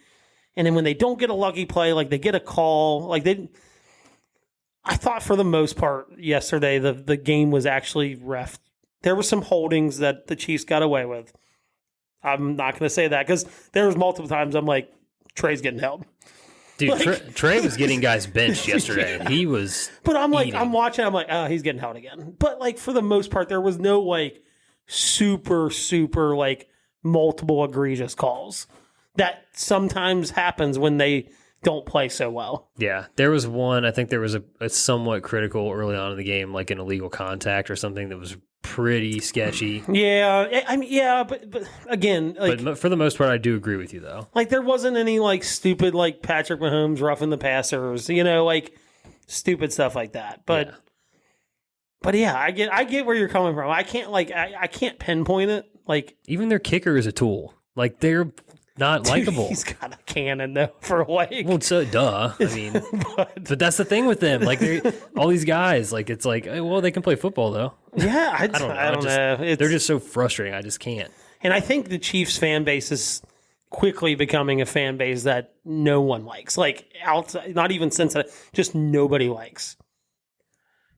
And then when they don't get a lucky play, like, they get a call. Like, I thought for the most part yesterday, the game was actually ref. There were some holdings that the Chiefs got away with. I'm not going to say that because there was multiple times I'm like, Trey's getting held. Dude, like, Trey was getting guys benched yesterday. Yeah. He was. But I'm like, I'm watching. I'm like, oh, he's getting held again. But like for the most part, there was no like super like multiple egregious calls that sometimes happens when they don't play so well. Yeah, there was one. I think there was a somewhat critical early on in the game, like an illegal contact or something that was pretty sketchy. Yeah, I mean, yeah, but again, like, but for the most part, I do agree with you though. Like there wasn't any like stupid like Patrick Mahomes roughing the passers, like stupid stuff like that. But yeah, I get where you're coming from. I can't I can't pinpoint it. Like even their kicker is a tool. Like they're not likable. He's got a cannon though for like. Well, so duh. I mean, but that's the thing with them. Like all these guys, like it's like, well, they can play football though. Yeah, I don't know. They're just so frustrating. I just can't. And I think the Chiefs fan base is quickly becoming a fan base that no one likes. Like outside, not even Cincinnati, just nobody likes.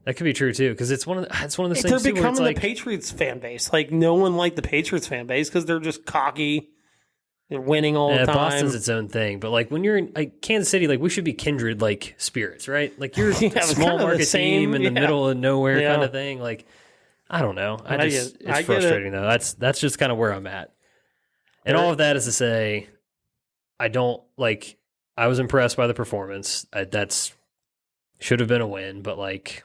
That could be true too, because it's one of the things. They're becoming the Patriots fan base. Like no one liked the Patriots fan base because they're just cocky. They're winning all the time. Boston's its own thing, but like when you're in like Kansas City, like we should be kindred like spirits, right? Like you're a small market team in the middle of nowhere kind of thing. Like I don't know, it's frustrating though. That's just kind of where I'm at, and all of that is to say, I don't like. I was impressed by the performance. That's should have been a win, but like,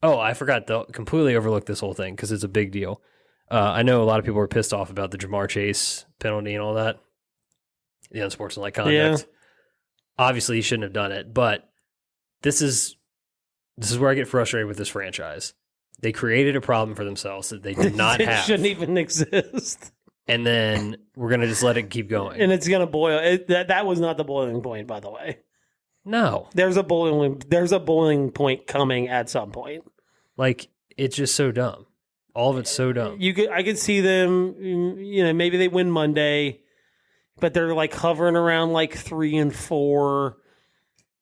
oh, I forgot to completely overlook this whole thing because it's a big deal. I know a lot of people were pissed off about the Jamar Chase penalty and all that, the unsportsmanlike conduct. Yeah. Obviously, he shouldn't have done it, but this is where I get frustrated with this franchise. They created a problem for themselves that they did not have. It shouldn't even exist. And then we're going to just let it keep going. And it's going to boil. That was not the boiling point, by the way. No. There's a boiling point coming at some point. Like, it's just so dumb. All of it's so dumb. I could see them, maybe they win Monday, but they're like hovering around like 3-4.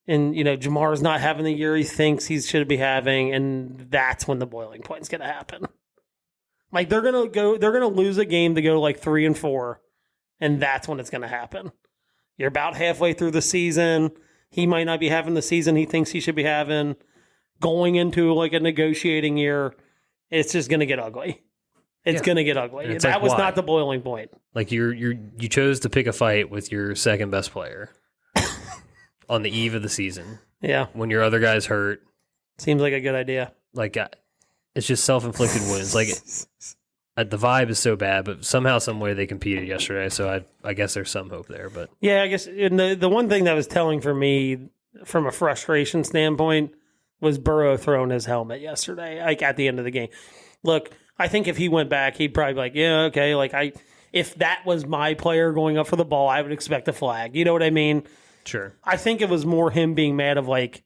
And, Jamar's not having the year he thinks he should be having. And that's when the boiling point's going to happen. Like they're going to lose a game to go like 3-4. And that's when it's going to happen. You're about halfway through the season. He might not be having the season he thinks he should be having. Going into like a negotiating year. It's just going to get ugly. It's going to get ugly. It's That like, was why? not the boiling point. Like you chose to pick a fight with your second best player on the eve of the season Yeah. when your other guy's hurt. Seems like a good idea. Like it's just self-inflicted wounds. Like the vibe is so bad, but somehow, some way they competed yesterday. So I guess there's some hope there. But Yeah, I guess and the one thing that was telling for me from a frustration standpoint was Burrow throwing his helmet yesterday, like at the end of the game. Look, I think if he went back, he'd probably be like, yeah, okay. Like if that was my player going up for the ball, I would expect a flag. You know what I mean? sure. I think it was more him being mad of like,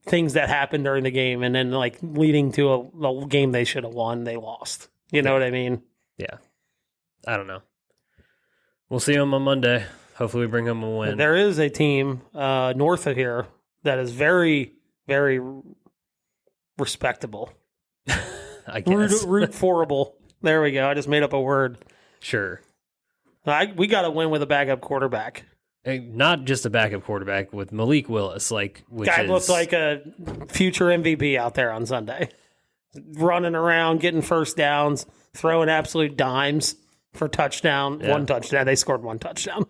things that happened during the game and then like leading to a game they should have won, they lost. You know what I mean? Yeah. I don't know. We'll see him on Monday. Hopefully we bring him a win. There is a team north of here that is very, very respectable. I guess. Root forable. There we go. I just made up a word. Sure. We got to win with a backup quarterback. And not just a backup quarterback with Malik Willis, which Guy is looked like a future MVP out there on Sunday. Running around, getting first downs, throwing absolute dimes for touchdown. Yeah. One touchdown. They scored one touchdown.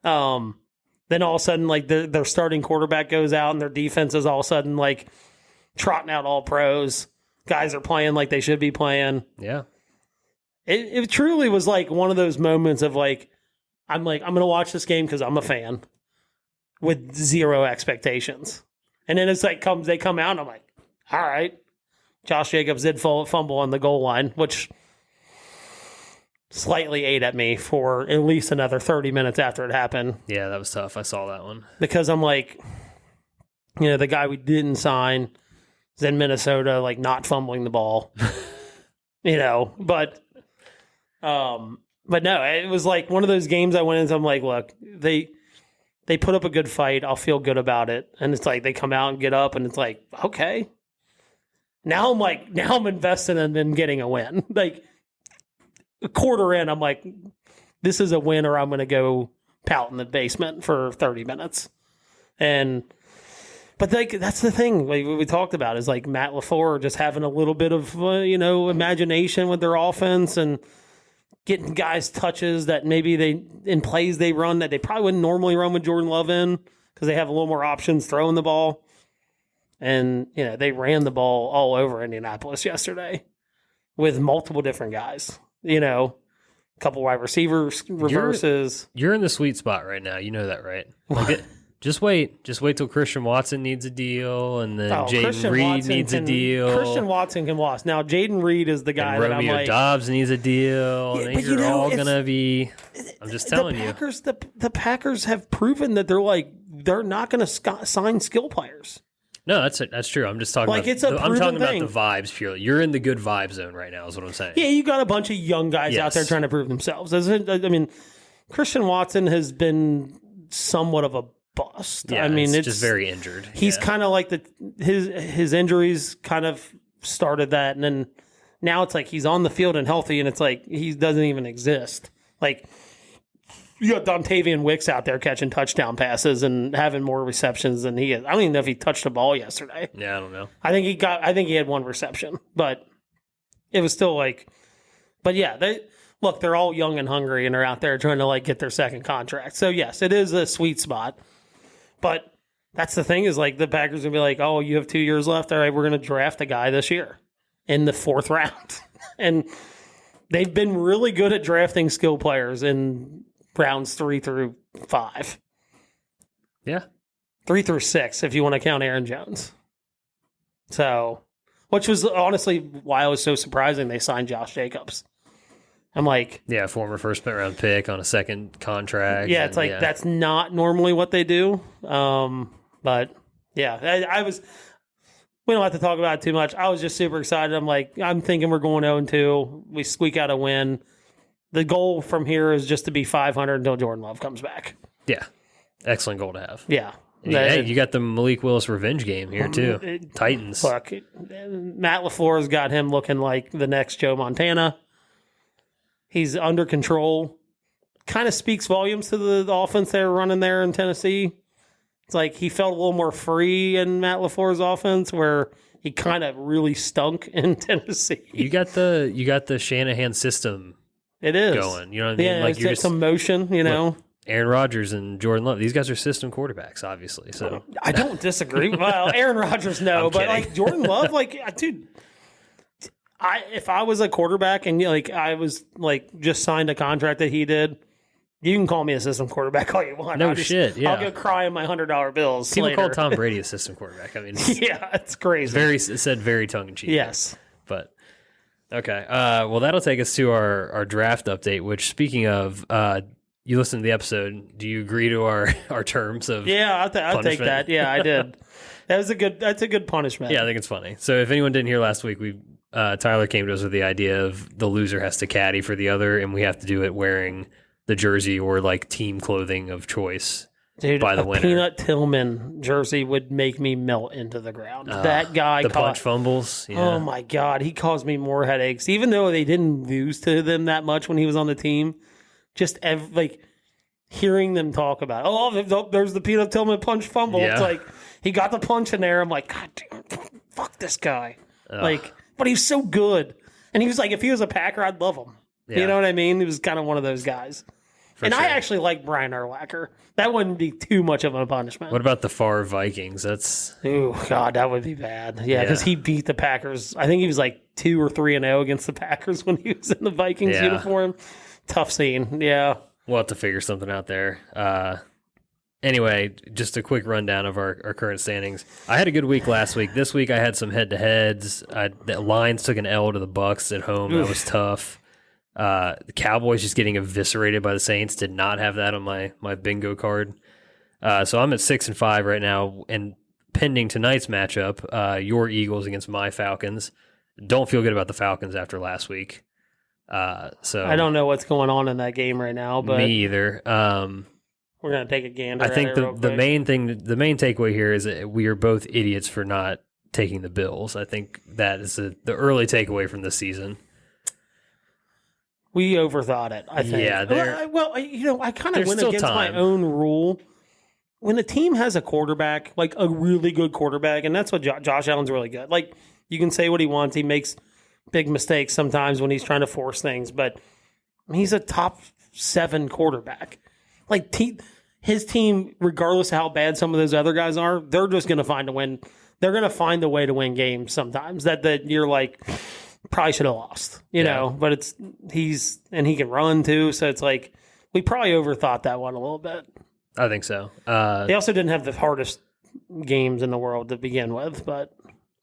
Then all of a sudden, like their starting quarterback goes out and their defense is all of a sudden like trotting out all pros. Guys are playing like they should be playing. Yeah. It truly was like one of those moments of like, I'm going to watch this game because I'm a fan with zero expectations. And then it's like they come out and I'm like, all right. Josh Jacobs did fumble on the goal line, which slightly ate at me for at least another 30 minutes after it happened. Yeah, that was tough. I saw that one. Because I'm like, the guy we didn't sign is in Minnesota, like not fumbling the ball, but no, it was like one of those games I went into. I'm like, look, they put up a good fight. I'll feel good about it. And it's like they come out and get up, and it's like, okay. Now I'm invested in them getting a win. Like a quarter in, I'm like, this is a win, or I'm going to go pout in the basement for 30 minutes. But like that's the thing we talked about is like Matt LaFleur just having a little bit of imagination with their offense and getting guys touches that maybe in plays they run that they probably wouldn't normally run with Jordan Love in because they have a little more options throwing the ball. And, they ran the ball all over Indianapolis yesterday with multiple different guys, a couple wide receivers, reverses. You're in the sweet spot right now. You know that, right? Like just wait till Christian Watson needs a deal, and then Jaden Reed needs a deal. Christian Watson can watch. Now, Jaden Reed is the guy and that I'm Romeo like, Dobbs needs a deal. Yeah, and but these are all gonna be. I'm just telling you, the Packers have proven that they're not going to sign skill players. No, that's true. I'm just talking like about. It's a I'm talking thing. about the vibes purely. You're in the good vibe zone right now. Is what I'm saying. Yeah, you got a bunch of young guys out there trying to prove themselves. Christian Watson has been somewhat of a bust. Yeah, it's just very injured. He's kind of like his injuries kind of started that, and then now it's like he's on the field and healthy, and it's like he doesn't even exist. Like you got Dontavian Wicks out there catching touchdown passes and having more receptions than he is. I don't even know if he touched the ball yesterday. Yeah, I don't know. I think he had one reception, but it was still like. But yeah, they're all young and hungry, and they're out there trying to like get their second contract. So yes, it is a sweet spot. But that's the thing is like the Packers will be like, oh, you have 2 years left. All right, we're going to draft a guy this year in the 4th round. And they've been really good at drafting skill players in rounds 3 through 5. Yeah. 3 through 6, if you want to count Aaron Jones. So, which was honestly why it was so surprising they signed Josh Jacobs. I'm like... Yeah, former first-round pick on a second contract. Yeah, it's like that's not normally what they do. But, yeah, I was... We don't have to talk about it too much. I was just super excited. I'm thinking we're going 0-2. We squeak out a win. The goal from here is just to be 500 until Jordan Love comes back. Yeah. Excellent goal to have. Yeah. Hey, you got the Malik Willis revenge game here, too. Titans. Look, Matt LaFleur's got him looking like the next Joe Montana. He's under control. Kind of speaks volumes to the offense they were running there in Tennessee. It's like he felt a little more free in Matt LaFleur's offense where he kind of really stunk in Tennessee. You got the Shanahan system. It is going. You know what I mean? Yeah, like you're just some motion. You know, look, Aaron Rodgers and Jordan Love. These guys are system quarterbacks, obviously. So I don't disagree. Well, Aaron Rodgers, no, but like Jordan Love, like dude. If I was a quarterback and like I was like just signed a contract that he did, you can call me a system quarterback all you want. No shit. Yeah, I'll go cry in my $100 bills. People later. call Tom Brady a system quarterback. I mean, yeah, it's crazy. It said very tongue in cheek. Yes, but okay. Well, that'll take us to our draft update. Which, speaking of, you listened to the episode. Do you agree to our terms of? Yeah, I'll take that. Yeah, I did. That's a good punishment. Yeah, I think it's funny. So if anyone didn't hear last week, Tyler came to us with the idea of the loser has to caddy for the other, and we have to do it wearing the jersey or like team clothing of choice. Dude, by the winner. Peanut Tillman jersey would make me melt into the ground. That guy, the punch fumbles. Yeah. Oh my God, he caused me more headaches. Even though they didn't lose to them that much when he was on the team, just like hearing them talk about, there's the Peanut Tillman punch fumble. Yeah. It's like he got the punch in there. I'm like, God damn, fuck this guy. Like, but he's so good. And he was like, if he was a Packer, I'd love him. Yeah. You know what I mean? He was kind of one of those guys. For sure. I actually like Brian Urlacher. That wouldn't be too much of a punishment. What about the Favre Vikings? Oh God, that would be bad. Yeah, because he beat the Packers. I think he was like 2 or 3-0 against the Packers when he was in the Vikings uniform. Tough scene. Yeah, we'll have to figure something out there. Anyway, just a quick rundown of our current standings. I had a good week last week. This week I had some head-to-heads. The Lions took an L to the Bucks at home. That was tough. The Cowboys just getting eviscerated by the Saints. Did not have that on my bingo card. So I'm at 6-5 right now, and pending tonight's matchup, your Eagles against my Falcons. Don't feel good about the Falcons after last week. So I don't know what's going on in that game right now, but me either. We're gonna take a gander. I think the main takeaway here is that we are both idiots for not taking the Bills. I think that is the early takeaway from this season. We overthought it, I think. Yeah. I kind of went against my own rule. When a team has a quarterback, like a really good quarterback, and that's what Josh Allen's really good. Like, you can say what he wants. He makes big mistakes sometimes when he's trying to force things, but he's a top 7 quarterback. Like, his team, regardless of how bad some of those other guys are, they're just going to find a win. They're going to find a way to win games sometimes that you're like, probably should have lost, you know, but he can run too. So it's like, we probably overthought that one a little bit. I think so. They also didn't have the hardest games in the world to begin with, but.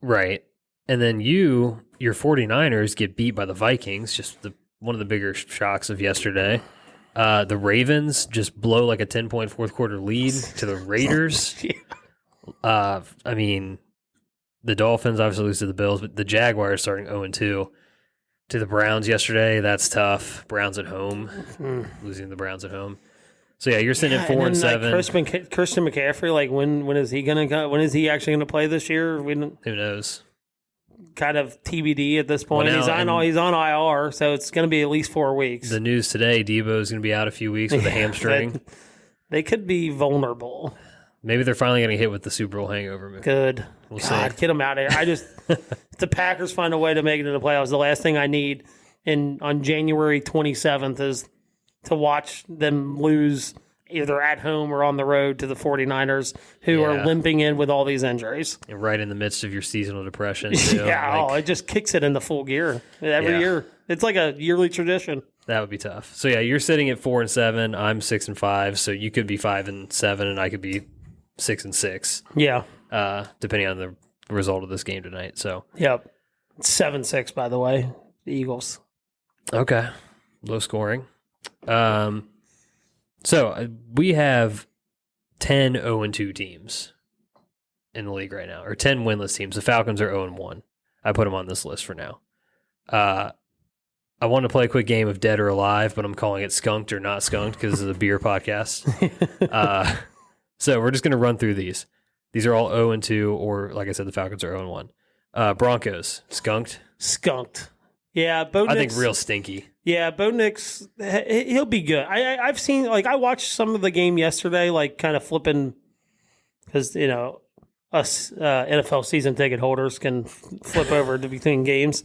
Right. And then your 49ers get beat by the Vikings, just one of the bigger shocks of yesterday. The Ravens just blow like a 10-point fourth quarter lead to the Raiders. Yeah. I mean, the Dolphins obviously lose to the Bills, but the Jaguars starting 0-2 to the Browns yesterday. That's tough. Browns at home, losing the Browns at home. So yeah, you're sitting at 4-7. Like Christian McCaffrey, like when is he gonna go? When is he actually gonna play this year? Who knows? Kind of TBD at this point. Well, he's on IR, so it's going to be at least 4 weeks. The news today: Debo is going to be out a few weeks with a hamstring. They could be vulnerable. Maybe they're finally going to hit with the Super Bowl hangover. Good. We'll see. Get them out of here. If the Packers find a way to make it to the playoffs, the last thing I need on January 27th is to watch them lose either at home or on the road to the 49ers, who are limping in with all these injuries. And right in the midst of your seasonal depression. Too. It just kicks it into full gear every year. It's like a yearly tradition. That would be tough. So, you're sitting at 4-7. I'm 6-5. So you could be 5-7, and I could be 6-6. Yeah. Depending on the result of this game tonight. So. Yep. 7-6, by the way. The Eagles. Okay. Low scoring. So we have 10 0-2 teams in the league right now, or 10 winless teams. The Falcons are 0-1. I put them on this list for now. I want to play a quick game of Dead or Alive, but I'm calling it Skunked or Not Skunked because it's a beer podcast. So we're just going to run through these. These are all 0-2, or like I said, the Falcons are 0-1. Broncos, Skunked. Skunked. Yeah, Bo I Nix, think real stinky. Yeah, Bo Nix, he'll be good. I've seen, I watched some of the game yesterday, kind of flipping, because, us NFL season ticket holders can flip over to between games.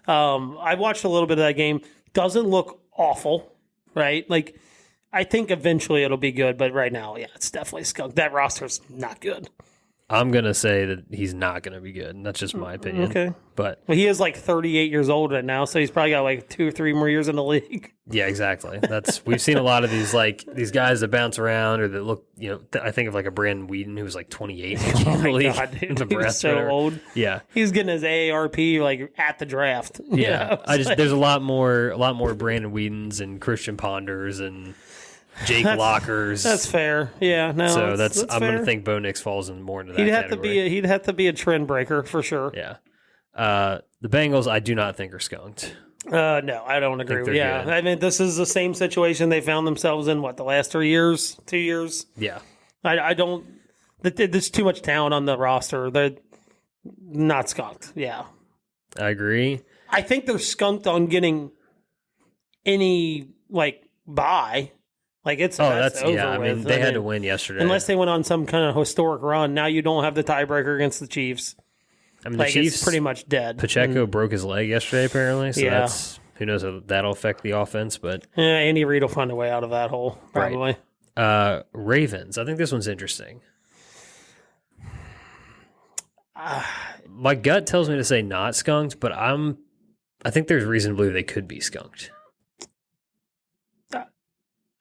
I watched a little bit of that game. Doesn't look awful, right? Like, I think eventually it'll be good, but right now, yeah, it's definitely skunked. That roster's not good. I'm going to say that he's not going to be good. And that's just my opinion. Okay. But well, he is like 38 years old right now, so he's probably got like 2 or 3 more years in the league. yeah, exactly. We've seen a lot of these guys that bounce around or that look, I think of like a Brandon Whedon who was like 28 in the league. God, dude, Nebraska, he was so old. Yeah. He's getting his AARP like at the draft. Yeah. There's a lot more Brandon Whedons and Christian Ponders and Jake Lockers. That's fair. Yeah, no. So that's I'm going to fair. think Bo Nix falls more into that He'd category. he'd have to be a trend breaker for sure. Yeah. The Bengals, I do not think are skunked. No, I don't agree. they're Yeah, good. I mean, this is the same situation they found themselves in. What, the last 3 years, 2 years? Yeah. I don't. There's too much talent on the roster. They're not skunked. Yeah, I agree. I think they're skunked on getting any bye. Like it's that's over yeah. I mean, with. they had to win yesterday. Unless they went on some kind of historic run. Now you don't have the tiebreaker against the Chiefs. I mean, the It's Chiefs pretty much dead. Pacheco broke his leg yesterday, apparently. So Yeah. that's who knows how that'll affect the offense. But Yeah, Andy Reid will find a way out of that hole probably. Ravens, I think this one's interesting. My gut tells me to say not skunked, but I think there's reason to believe they could be skunked.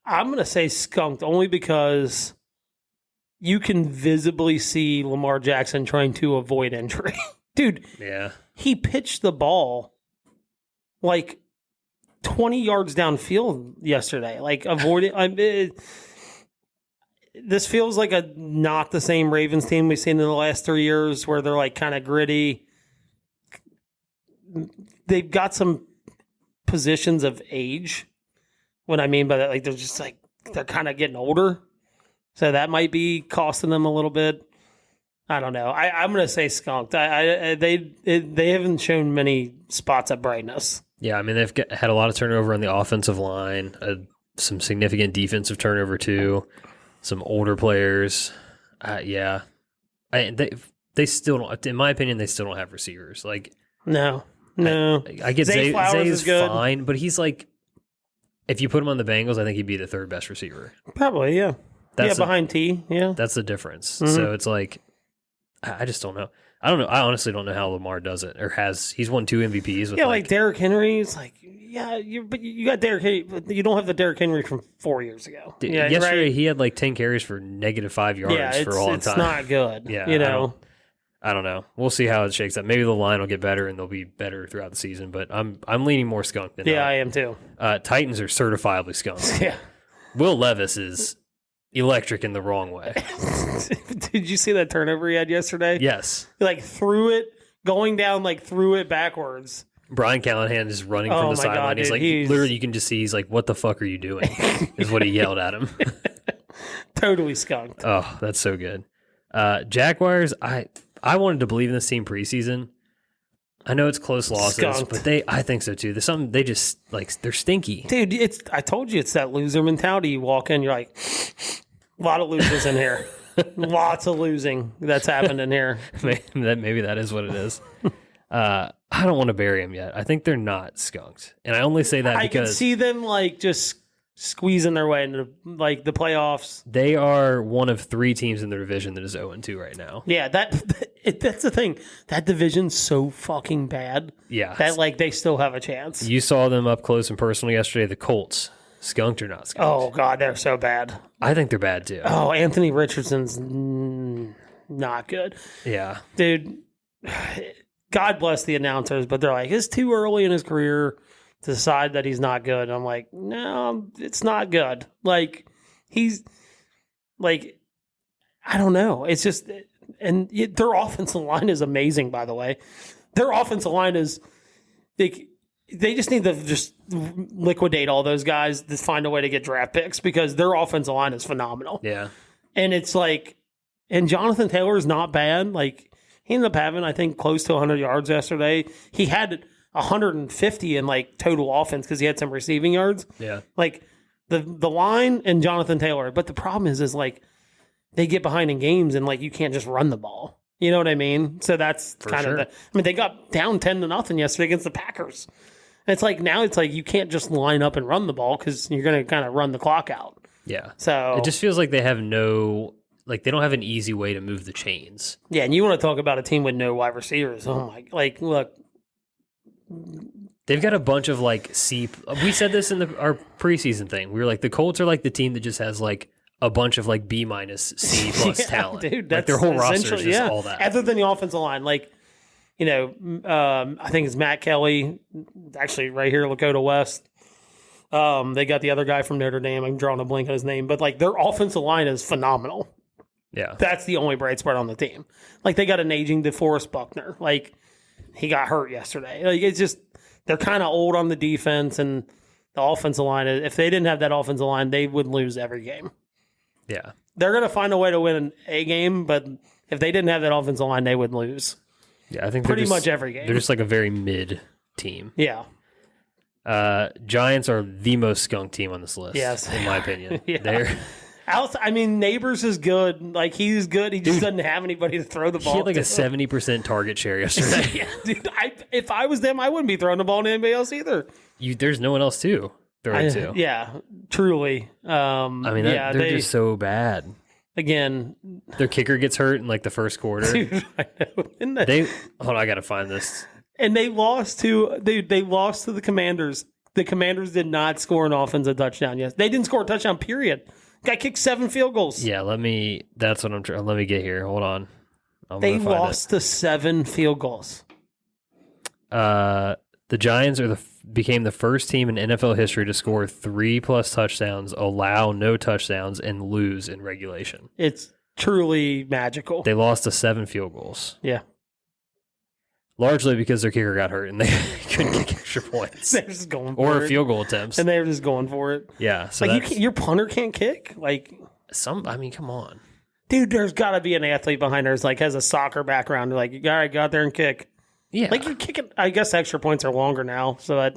I'm going to say skunked only because you can visibly see Lamar Jackson trying to avoid injury. Dude, Yeah. he pitched the ball like 20 yards downfield yesterday. Like avoiding. This feels like not the same Ravens team we've seen in the last 3 years where they're like kind of gritty. They've got some positions of age. What I mean by that, they're just they're kind of getting older. So that might be costing them a little bit. I don't know. I'm going to say skunked. They haven't shown many spots of brightness. Yeah, I mean, they've had a lot of turnover on the offensive line, some significant defensive turnover too, some older players. Yeah. They still don't, in my opinion, they still don't have receivers. No. I get Zay Flowers Zay is is good. fine, but he's if you put him on the Bengals, I think he'd be the third best receiver. Probably, yeah. That's behind T, yeah. That's the difference. Mm-hmm. So it's I just don't know. I don't know. I honestly don't know how Lamar does it or he's won 2 MVPs with Yeah, Derrick Henry. It's but you got Derrick Henry, but you don't have the Derrick Henry from 4 years ago. Yeah, yesterday right. he had 10 carries for -5 yards for a long time. It's not good. Yeah, I don't know. We'll see how it shakes out. Maybe the line will get better and they'll be better throughout the season. But I'm leaning more skunk than I am too. Titans are certifiably skunk. Yeah. Will Levis is electric in the wrong way. Did you see that turnover he had yesterday? Yes. He threw it going down, threw it backwards. Brian Callahan is running from the sideline. He's literally, you can just see, he's like, what the fuck are you doing? Is what he yelled at him. Totally skunked. Oh, that's so good. Jaguars, I wanted to believe in this team preseason. I know it's close losses, Skunked. but I think so too. There's something they just they're stinky. Dude, I told you it's that loser mentality. You walk in, you're like, a lot of losers in here. Lots of losing that's happened in here. Maybe that is what it is. I don't want to bury them yet. I think they're not skunked, and I only say that because I can see them just squeezing their way into the playoffs. They are one of 3 teams in the division that is 0-2 right now. Yeah, that's the thing. That division's so fucking bad. Yeah, that they still have a chance. You saw them up close and personal yesterday. The Colts, skunked or not skunked? Oh God, they're so bad. I think they're bad too. Oh, Anthony Richardson's not good. Yeah, dude. God bless the announcers, but they're it's too early in his career to decide that he's not good. I'm like, no, it's not good. He's I don't know. It's just, and their offensive line is amazing, by the way. Their offensive line is, they just need to just liquidate all those guys to find a way to get draft picks because their offensive line is phenomenal. yeah. And it's and Jonathan Taylor is not bad. He ended up having, I think, close to 100 yards yesterday. He had 150 in total offense because he had some receiving yards. Yeah. The line and Jonathan Taylor. But the problem is they get behind in games and you can't just run the ball. You know what I mean? So that's For kind sure. of they got down 10-0 yesterday against the Packers. It's like now it's like you can't just line up and run the ball because you're going to kind of run the clock out. Yeah. So It just feels like they have they don't have an easy way to move the chains. yeah, and you want to talk about a team with no wide receivers. Oh my, look. They've got a bunch of we said this in our preseason thing. We were like, the Colts are like the team that just has like a bunch of like B minus C plus talent. Dude, like their whole roster is just all that. Other than the offensive line, I think it's Matt Kelly, actually right here, Lakota West. They got the other guy from Notre Dame. I'm drawing a blank on his name, but like their offensive line is phenomenal. Yeah. That's the only bright spot on the team. Like they got an aging DeForest Buckner. Like he got hurt yesterday. Like it's just, they're kind of old on the defense and the offensive line. If they didn't have that offensive line, they would lose every game. Yeah. They're going to find a way to win a game, but if they didn't have that offensive line, they would lose. Yeah, I think pretty much every game. They're just like a very mid team. Yeah. Giants are the most skunked team on this list. Yes. In my opinion. Yeah. They're Neighbors is good. Like he's good. He just doesn't have anybody to throw the ball. He had like to. a 70% target share yesterday. Yeah, dude, if I was them, I wouldn't be throwing the ball to anybody else either. There's no one else to throw it to. Yeah, truly. They're just so bad. Again, their kicker gets hurt in like the first quarter. Dude, I know. Hold on, I gotta find this. And they lost to the Commanders. The Commanders did not score an offensive touchdown. Yes, they didn't score a touchdown. Period. Guy kicked 7 field goals. Yeah, that's what I'm trying. Let me get here. Hold on. They lost to 7 field goals. The Giants became the first team in NFL history to score 3+ touchdowns, allow no touchdowns, and lose in regulation. It's truly magical. They lost to 7 field goals. Yeah. Largely because their kicker got hurt and they couldn't kick extra points. They're just going for it. Or field goal attempts. And they were just going for it. Yeah. So your punter can't kick? Come on. Dude, there's got to be an athlete behind there who's has a soccer background. They're all right, go out there and kick. Yeah. You're kicking, I guess extra points are longer now, so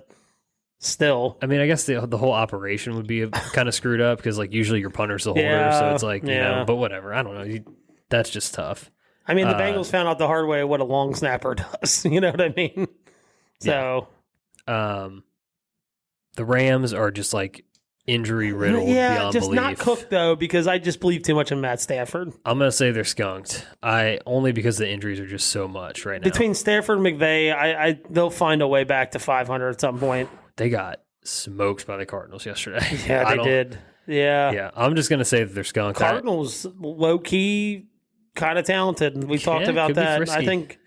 still. I mean, I guess the whole operation would be kind of screwed up because usually your punter's the holder, so it's but whatever. I don't know. That's just tough. I mean, the Bengals found out the hard way what a long snapper does. You know what I mean? So, the Rams are just injury riddled beyond just belief. Not cooked though, because I just believe too much in Matt Stafford. I'm gonna say they're skunked. Only because the injuries are just so much right now. Between Stafford and McVay, they'll find a way back to 500 at some point. They got smoked by the Cardinals yesterday. Yeah, they did. Yeah. Yeah, I'm just gonna say that they're skunked. Cardinals low key. Kind of talented. We talked about that. I think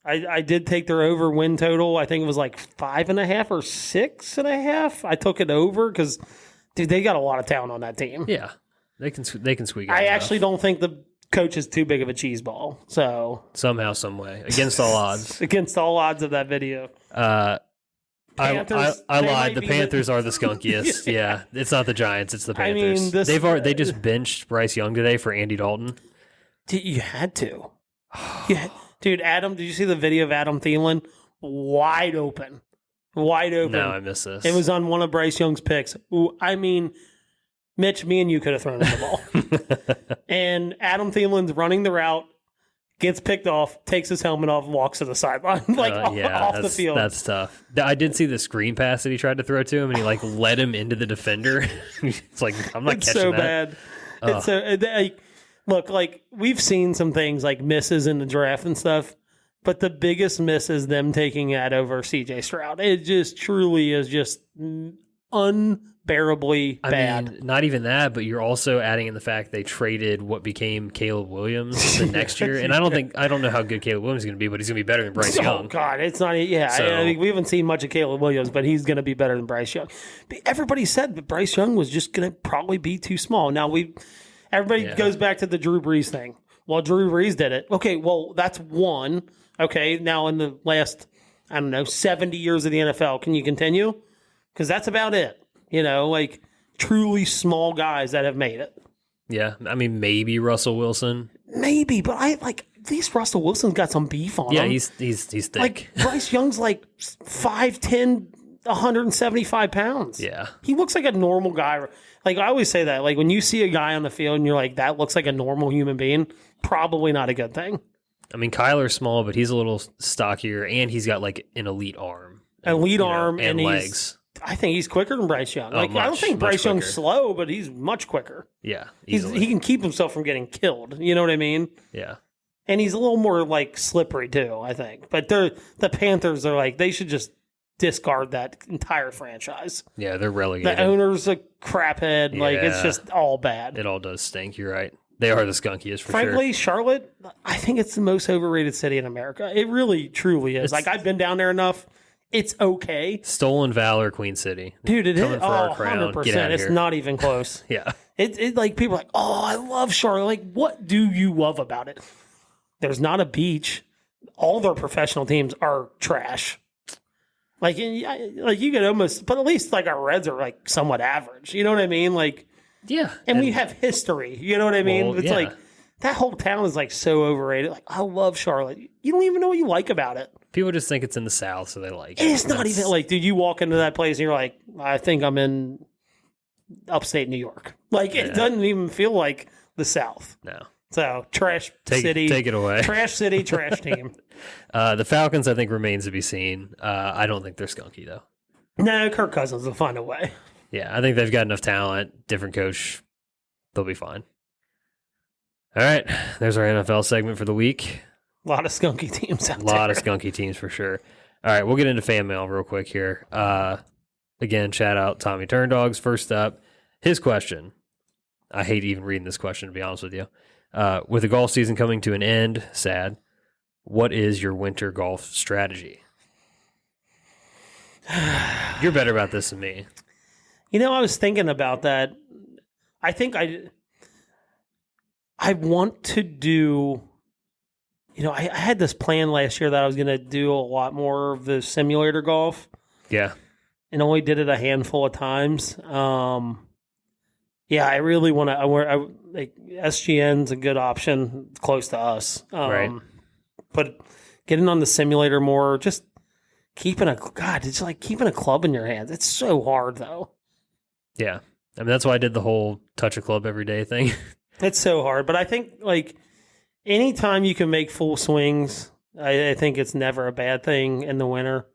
I did take their over win total. I think it was 5.5 or 6.5. I took it over because, dude, they got a lot of talent on that team. Yeah, they can squeak it. I actually don't think the coach is too big of a cheese ball. So somehow, some way, against all odds, against all odds of that video. Panthers, I lied. The Panthers are the skunkiest. Yeah, it's not the Giants. It's the Panthers. I mean, they just benched Bryce Young today for Andy Dalton. You had to. Dude, Adam, did you see the video of Adam Thielen? Wide open. No, I missed this. It was on one of Bryce Young's picks. Ooh, I mean, Mitch, me and you could have thrown him the ball. And Adam Thielen's running the route. Gets picked off, takes his helmet off, walks to the sideline, off the field. That's tough. I did see the screen pass that he tried to throw to him, and he led him into the defender. It's I'm not catching so that. It's so bad. Look, we've seen some things misses in the draft and stuff, but the biggest miss is them taking that over C.J. Stroud. It just truly is just unbearably bad. I mean, not even that, but you're also adding in the fact they traded what became Caleb Williams the next year, and I don't know how good Caleb Williams is going to be, but he's going to be better than Bryce Young. Oh God, it's not. Yeah, So, we haven't seen much of Caleb Williams, but he's going to be better than Bryce Young. But everybody said that Bryce Young was just going to probably be too small. Now everybody goes back to the Drew Brees thing. Well, Drew Brees did it. Okay, well that's one. Okay, now in the last 70 years of the NFL, can you continue? Because that's about it. Truly small guys that have made it. Yeah, I mean, maybe Russell Wilson. Maybe, but at least Russell Wilson's got some beef on him. Yeah, he's thick. Bryce Young's 5'10", 175 pounds. Yeah. He looks like a normal guy. I always say that. When you see a guy on the field and you're that looks like a normal human being, probably not a good thing. I mean, Kyler's small, but he's a little stockier, and he's got like an elite arm. And legs. I think he's quicker than Bryce Young. I don't think Bryce Young's slow, but he's much quicker. Yeah, he can keep himself from getting killed. You know what I mean? Yeah. And he's a little more like slippery too, I think. But the Panthers are like, they should just discard that entire franchise. Yeah, they're relegated. The owner's a craphead. Yeah. Like, it's just all bad. It all does stink. You're right. They are the skunkiest for Frankly, sure. Charlotte, I think it's the most overrated city in America. It really, truly is. Like, I've been down there enough. It's okay. Stolen Valor, Queen City. Dude, it is. For our crown. 100%. Get out of It's here. not even close. Yeah. It like, people are like, oh, I love Charlotte. Like, what do you love about it? There's not a beach. All their professional teams are trash. Like you could almost, but at least like our Reds are like somewhat average. You know what I mean? Like, yeah. And we have history. You know what I mean? Well, It's like that whole town is like so overrated. Like, I love Charlotte. You don't even know what you like about it. People just think it's in the South, so they like it. It's not even like, dude, you walk into that place and you're like, I think I'm in upstate New York. Like, it doesn't even feel like the South. No. So, trash city. Take it away. Trash city, trash team. The Falcons, I think, remains to be seen. I don't think they're skunky, though. No, Kirk Cousins will find a way. Yeah, I think they've got enough talent. Different coach. They'll be fine. All right. There's our NFL segment for the week. A lot of skunky teams out there. A lot of skunky teams for sure. All right, we'll get into fan mail real quick here. Again, shout out Tommy Turndogs. First up, his question. I hate even reading this question, to be honest with you. With the golf season coming to an end, sad, what is your winter golf strategy? You're better about this than me. You know, I was thinking about that. I think I want to do, you know, I had this plan last year that I was going to do a lot more of the simulator golf. Yeah. And only did it a handful of times. Yeah, I really want to. Like, SGN's a good option close to us. Right. But getting on the simulator more, just it's like keeping a club in your hands. It's so hard, though. Yeah. I mean, that's why I did the whole touch a club every day thing. It's so hard. But I think, like, anytime you can make full swings, I think it's never a bad thing in the winter.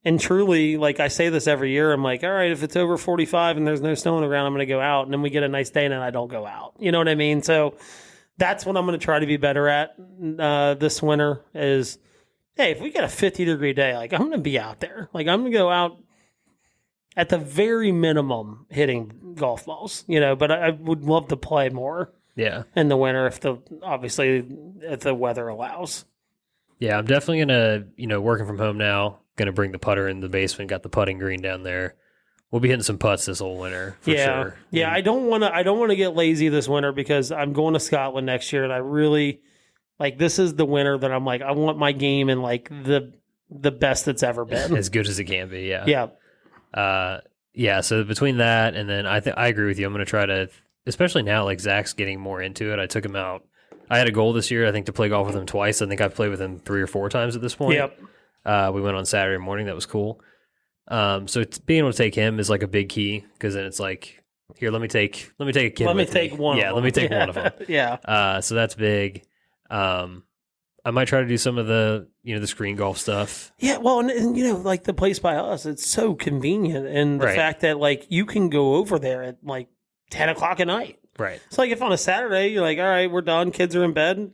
And truly, like, I say this every year, I'm like, all right, if it's over 45 and there's no snow on the ground, I'm going to go out. And then we get a nice day and then I don't go out. You know what I mean? So that's what I'm going to try to be better at this winter is, hey, if we get a 50-degree day, like, I'm going to be out there. Like, I'm going to go out at the very minimum hitting golf balls, you know, but I would love to play more in the winter if the weather allows. Yeah, I'm definitely going to, working from home now, going to bring the putter in the basement, got the putting green down there. We'll be hitting some putts this whole winter for sure. Yeah, And I don't want to get lazy this winter because I'm going to Scotland next year and I really like this is the winter that I'm like I want my game in like the best it's ever been. as good as it can be, yeah. Yeah. So between that and then I agree with you. I'm going to try to, especially now like Zach's getting more into it. I took him out. I had a goal this year, I think, to play golf with him twice. I think I've played with him 3 or 4 times at this point. Yep. We went on Saturday morning. That was cool. So being able to take him is like a big key because then it's like, here, let me take a kid. Let me take one. Yeah, let me take one of them. Yeah. So that's big. I might try to do some of the the screen golf stuff. Yeah, well, and like the place by us, it's so convenient, and the fact that like you can go over there at like 10 o'clock at night. Right. It's like if on a Saturday you're like, all right, we're done, kids are in bed,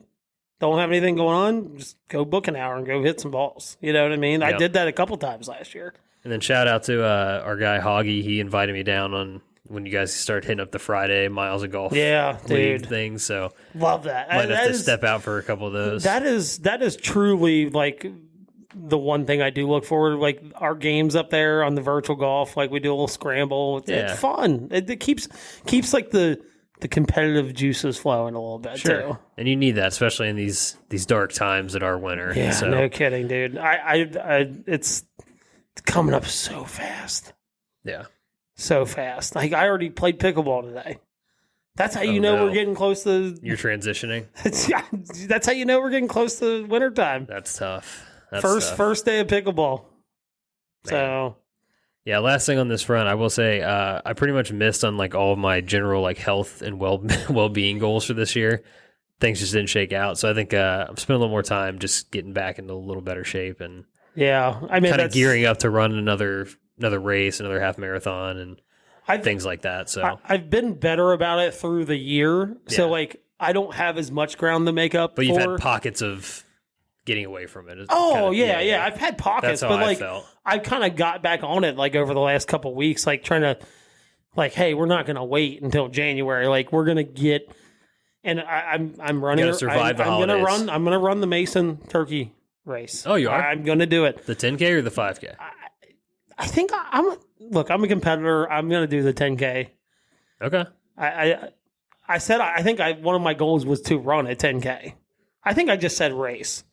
don't have anything going on, just go book an hour and go hit some balls. You know what I mean? Yep. I did that a couple times last year. And then shout out to our guy Hoggy. He invited me down on when you guys start hitting up the Friday miles of golf league things. So love that. Might have to step out for a couple of those. That is truly like the one thing I do look forward to. Like our games up there on the virtual golf, like we do a little scramble. It's fun. It keeps like the competitive juices flowing a little bit too. And you need that, especially in these dark times that are winter. Yeah, so. No kidding, dude. It's coming up so fast. Yeah. So fast. Like I already played pickleball today. That's how you know we're getting close to... You're transitioning? That's how you know we're getting close to wintertime. That's tough. First day of pickleball. Man. So... Yeah, last thing on this front, I will say I pretty much missed on like all of my general like health and well-being goals for this year. things just didn't shake out. So I think I'm spending a little more time just getting back into a little better shape and I mean, kind of gearing up to run another race, another half marathon, and things like that. So I've been better about it through the year. So like I don't have as much ground to make up. But you've had pockets of getting away from it. Yeah. I've had pockets, That's how but like felt. I kind of got back on it like over the last couple of weeks, like trying to like, hey, we're not going to wait until January. Like we're going to get, and I'm running. You gotta survive the holidays. I'm gonna run the Mason Turkey race. Oh, you are? I'm going to do it. The 10K or the 5K? I think I'm a competitor. I'm going to do the 10K. Okay. I said I think one of my goals was to run a 10K. I think I just said race,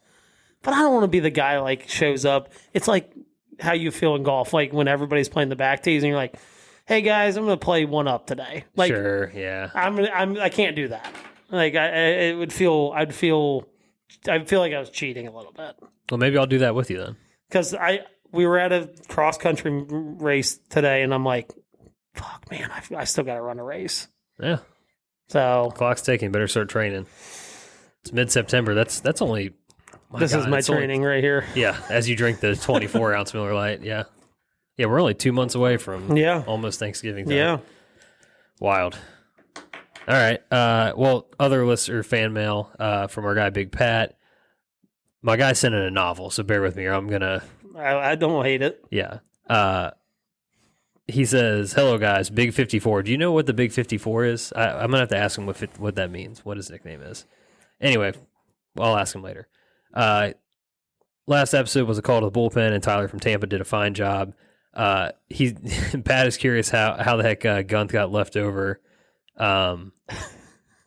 but I don't want to be the guy like shows up. It's like how you feel in golf, like when everybody's playing the back tees and you're like, "Hey guys, I'm going to play one up today." Like, sure, yeah. I can't do that. Like I'd feel like I was cheating a little bit. Well, maybe I'll do that with you then. Because we were at a cross country race today, and I'm like, "Fuck, man, I still got to run a race." Yeah. So clock's ticking. Better start training. It's mid-September. That's only. This is my training right here. Yeah, as you drink the 24-ounce Miller Lite. Yeah, we're only 2 months away from almost Thanksgiving time. Yeah, wild. All right. Well, other listener fan mail from our guy Big Pat. My guy sent in a novel, so bear with me, or I'm gonna. I don't hate it. Yeah. He says, "Hello guys, Big 54. Do you know what the Big 54 is? I'm gonna have to ask him what that means. What his nickname is. Anyway, I'll ask him later." Last episode was a call to the bullpen, and Tyler from Tampa did a fine job. Pat is curious how the heck Gunt got left over, and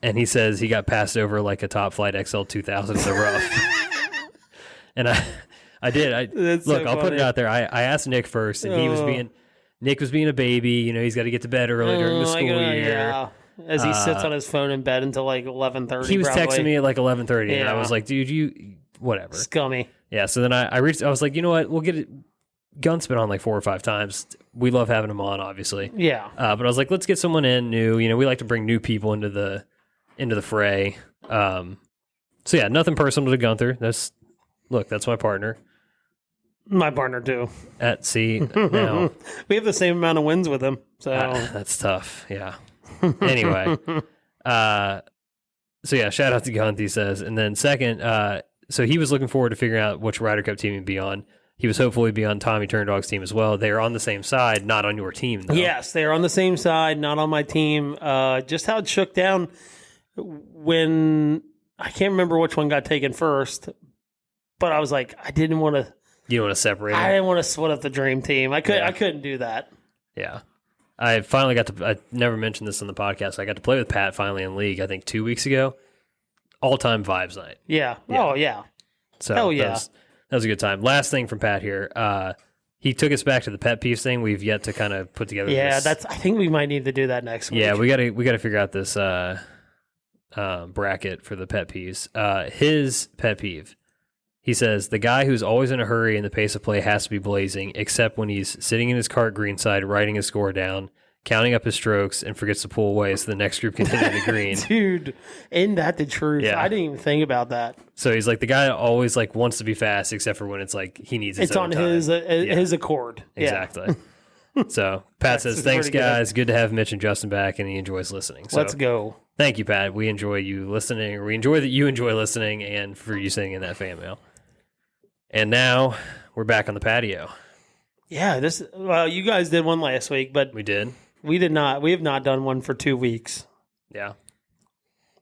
he says he got passed over like a Top Flight XL 2000 in the rough. And I did. Look, I'll put it out there. I asked Nick first, and Nick was being a baby. You know, he's got to get to bed early during the school year. Yeah. As he sits on his phone in bed until like 11:30. He was texting me at like 11:30, and I was like, "Dude, you whatever." Scummy. Yeah. So then I reached. I was like, you know what? We'll get it. Gunt's been on like 4 or 5 times. We love having him on, obviously. Yeah. But I was like, let's get someone in new. You know, we like to bring new people into the fray. So yeah, nothing personal to Gunther. That's my partner. My partner too. At sea now. We have the same amount of wins with him. So that's tough. Yeah. Anyway. So yeah, shout out to Gunt, he says. And then second, so he was looking forward to figuring out which Ryder Cup team he'd be on. He was hopefully be on Tommy Turndog's team as well. They are on the same side, not on your team, though. Yes, they are on the same side, not on my team. Just how it shook down when I can't remember which one got taken first, but I was like, I didn't want to. You don't want to separate them? I didn't want to split up the dream team. I couldn't do that. Yeah. I finally got to. I never mentioned this on the podcast. I got to play with Pat finally in league. I think 2 weeks ago. All-time vibes night. Yeah. Oh yeah. So hell yeah. That was a good time. Last thing from Pat here. He took us back to the pet peeves thing. We've yet to kind of put together. Yeah, I think we might need to do that next week. Yeah, we gotta figure out this bracket for the pet peeves. His pet peeve. He says, the guy who's always in a hurry and the pace of play has to be blazing, except when he's sitting in his cart greenside, writing his score down, counting up his strokes, and forgets to pull away so the next group can hit the green. Dude, ain't that the truth? Yeah. I didn't even think about that. So he's like the guy that always like wants to be fast, except for when it's like he needs his own time. It's on his accord. Exactly. So Pat says, thanks, guys. Good to have Mitch and Justin back, and he enjoys listening. So, let's go. Thank you, Pat. We enjoy you listening, or we enjoy that you enjoy listening, and for you sending in that fan mail. And now we're back on the patio. Yeah, you guys did one last week, but we did. We did not. We have not done one for 2 weeks. Yeah.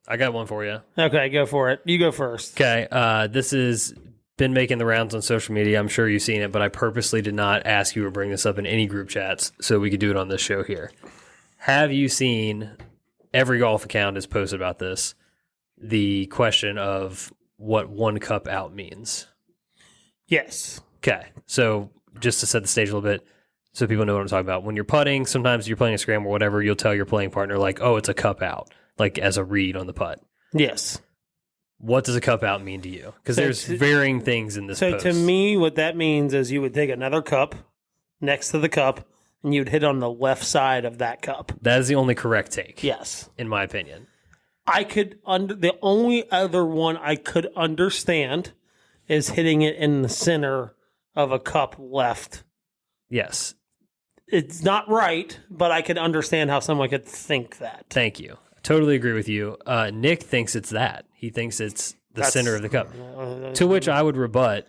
I got one for you. Okay, go for it. You go first. Okay. This has been making the rounds on social media. I'm sure you've seen it, but I purposely did not ask you or bring this up in any group chats so we could do it on this show here. Have you seen, every golf account has posted about this, the question of what 1 cup out means? Yes. Okay. So just to set the stage a little bit so people know what I'm talking about. When you're putting, sometimes you're playing a scramble or whatever, you'll tell your playing partner like, oh, it's a cup out, like as a read on the putt. Yes. What does a cup out mean to you? Because there's varying things in this post. To me, what that means is you would take another cup next to the cup and you'd hit on the left side of that cup. That is the only correct take. Yes. In my opinion. The only other one I could understand is hitting it in the center of a cup left. Yes. It's not right, but I could understand how someone could think that. Thank you. Totally agree with you. Nick thinks it's that. He thinks it's the center of the cup. To which I would rebut,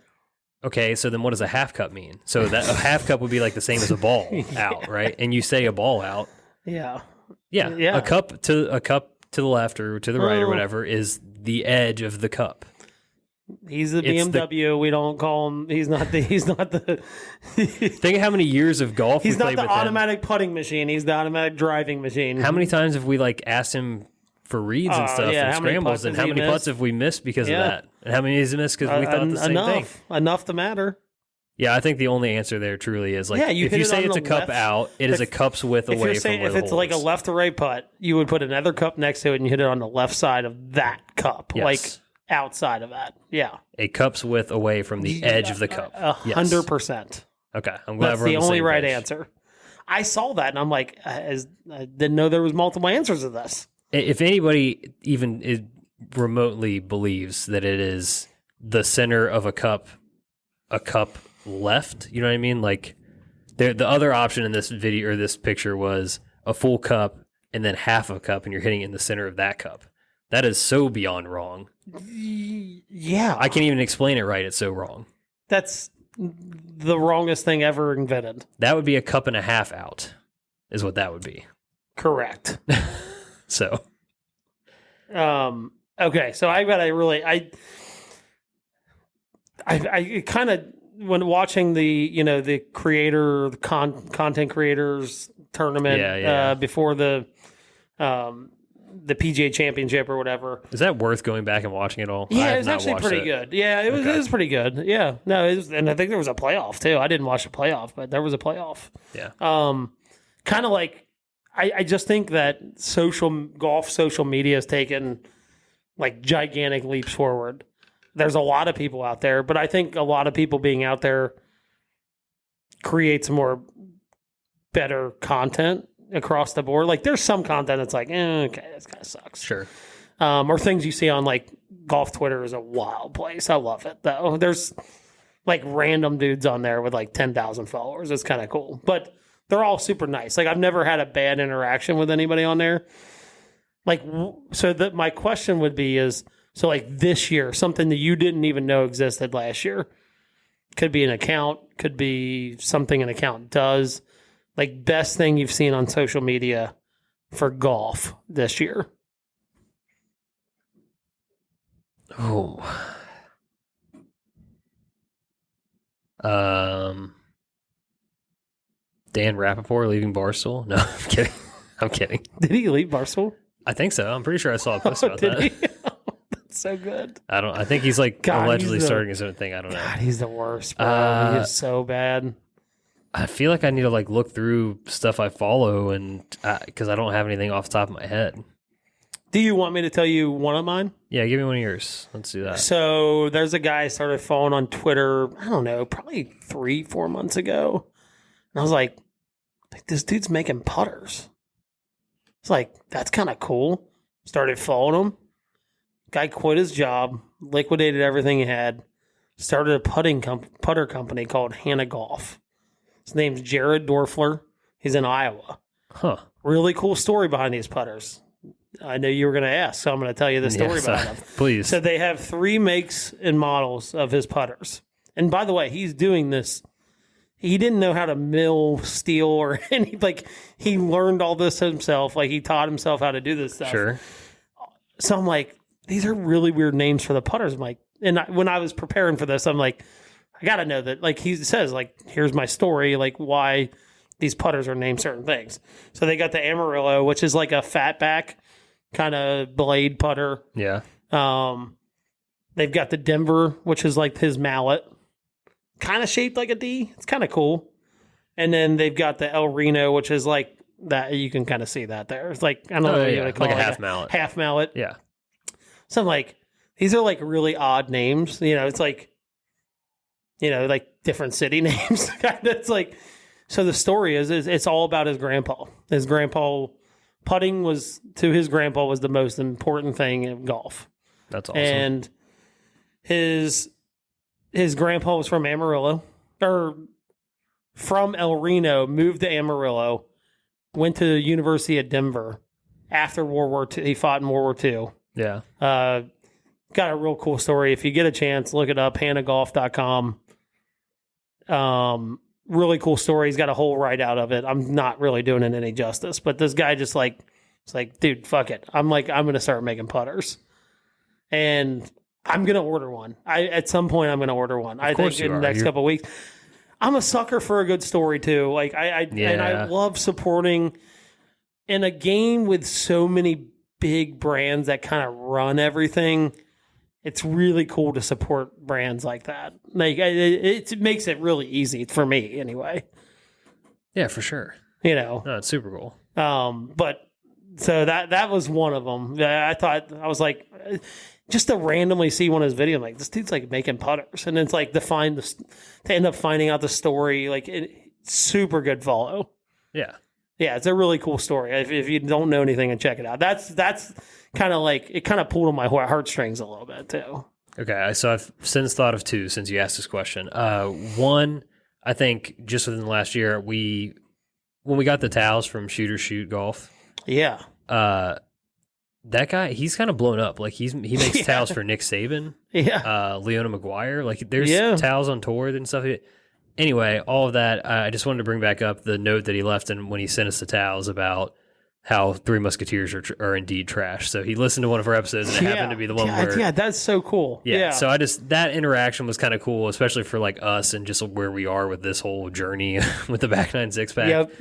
okay, so then what does a half cup mean? So that a half cup would be like the same as a ball out, right? And you say a ball out. Yeah. Yeah. A cup to the left or to the right or whatever is the edge of the cup. He's the BMW. We don't call him. He's not the. Think of how many years of golf he's we not played the with automatic putting machine. He's the automatic driving machine. How many times have we asked him for reads and stuff and scrambles, and how many putts have we missed because of that? And how many has he missed because we thought the same thing? Enough to matter. Yeah, I think the only answer there truly is if you say it's a cup out, it is a cup's width away from where the hole is. If it's like a left or right putt, you would put another cup next to it and you hit it on the left side of that cup. Yes. Like outside of that. Yeah. A cup's width away from the edge of the cup. 100%. Okay. I'm glad that's we're on the only right page. Answer. I saw that and I'm like, I didn't know there was multiple answers to this. If anybody even remotely believes that it is the center of a cup left, you know what I mean? Like the other option in this video or this picture was a full cup and then half a cup and you're hitting it in the center of that cup. That is so beyond wrong. Yeah. I can't even explain it right. It's so wrong. That's the wrongest thing ever invented. That would be a cup and a half out is what that would be. Correct. So. Okay. So I kind of, when watching the content creators tournament before the PGA Championship or whatever. Is that worth going back and watching it all? Yeah, it was actually pretty good. Yeah, it was pretty good. Yeah. No, and I think there was a playoff too. I didn't watch the playoff, but there was a playoff. Yeah. Kind of like, I just think that golf social media has taken like gigantic leaps forward. There's a lot of people out there, but I think a lot of people being out there creates more better content across the board. Like there's some content that's like, okay, this kind of sucks. Sure. Or things you see on like golf Twitter is a wild place. I love it though. There's like random dudes on there with like 10,000 followers. It's kind of cool, but they're all super nice. Like I've never had a bad interaction with anybody on there. Like, so that my question would be is, so like this year, something that you didn't even know existed last year, could be an account, could be something an account does. Like best thing you've seen on social media for golf this year. Oh. Dan Rappaport leaving Barstool? No, I'm kidding. I'm kidding. Did he leave Barstool? I think so. I'm pretty sure I saw a post about that. That's so good. I think he's like allegedly starting his own thing. I don't know. God, he's the worst, bro. He is so bad. I feel like I need to like look through stuff I follow and because I don't have anything off the top of my head. Do you want me to tell you one of mine? Yeah, give me one of yours. Let's do that. So there's a guy I started following on Twitter, I don't know, probably 3-4 months ago. And I was like, this dude's making putters. It's like, that's kind of cool. Started following him. Guy quit his job, liquidated everything he had, started a putter company called Hannah Golf. His name's Jared Dorfler. He's in Iowa. Huh. Really cool story behind these putters. I know you were going to ask, so I'm going to tell you the story about them. Please. So they have 3 makes and models of his putters. And by the way, he's doing this. He didn't know how to mill steel or any, like, he learned all this himself. Like, he taught himself how to do this stuff. Sure. So I'm like, these are really weird names for the putters. I'm like, when I was preparing for this, I'm like, I got to know that, like, he says, like, here's my story, like, why these putters are named certain things. So they got the Amarillo, which is like a fatback kind of blade putter. Yeah. They've got the Denver, which is like his mallet, kind of shaped like a D. It's kind of cool. And then they've got the El Reno, which is like that. You can kind of see that there. It's like, I don't know what you would call like it. A half mallet. Half mallet. Yeah. So I'm like, these are like really odd names. You know, it's like, you know, like different city names. It's like, so the story is it's all about his grandpa. His grandpa putting was to his grandpa was the most important thing in golf. That's awesome. And his grandpa was from Amarillo, or from El Reno, moved to Amarillo, went to the University of Denver after World War II. He fought in World War II. Yeah. Got a real cool story. If you get a chance, look it up, hannagolf.com. Really cool story. He's got a whole write out of it. I'm not really doing it any justice, but this guy just like, it's like, dude, fuck it. I'm going to start making putters. And I'm going to order one. At some point, I'm going to order one. I think in the next couple of weeks. I'm a sucker for a good story too. Like and I love supporting in a game with so many big brands that kind of run everything. It's really cool to support brands like that. Like it makes it really easy for me anyway. Yeah, for sure. You know, no, it's super cool. But so that was one of them. I was like, just to randomly see one of his videos, like this dude's like making putters, and it's like to end up finding out the story. Like super good follow. Yeah, it's a really cool story. If you don't know anything, and check it out. That's kind of like it kind of pulled on my heartstrings a little bit too. Okay, so I've since thought of two since you asked this question. One, I think just within the last year, when we got the towels from Shoot Golf. Yeah. That guy, he's kind of blown up. Like he makes towels for Nick Saban, Leona McGuire. Like there's towels on tour and stuff. Anyway, all of that, I just wanted to bring back up the note that he left when he sent us the towels about how Three Musketeers are indeed trash. So he listened to one of our episodes, and it happened to be the one where... Yeah, that's so cool. Yeah. So that interaction was kind of cool, especially for like us and just where we are with this whole journey with the Back Nine six pack. Yep.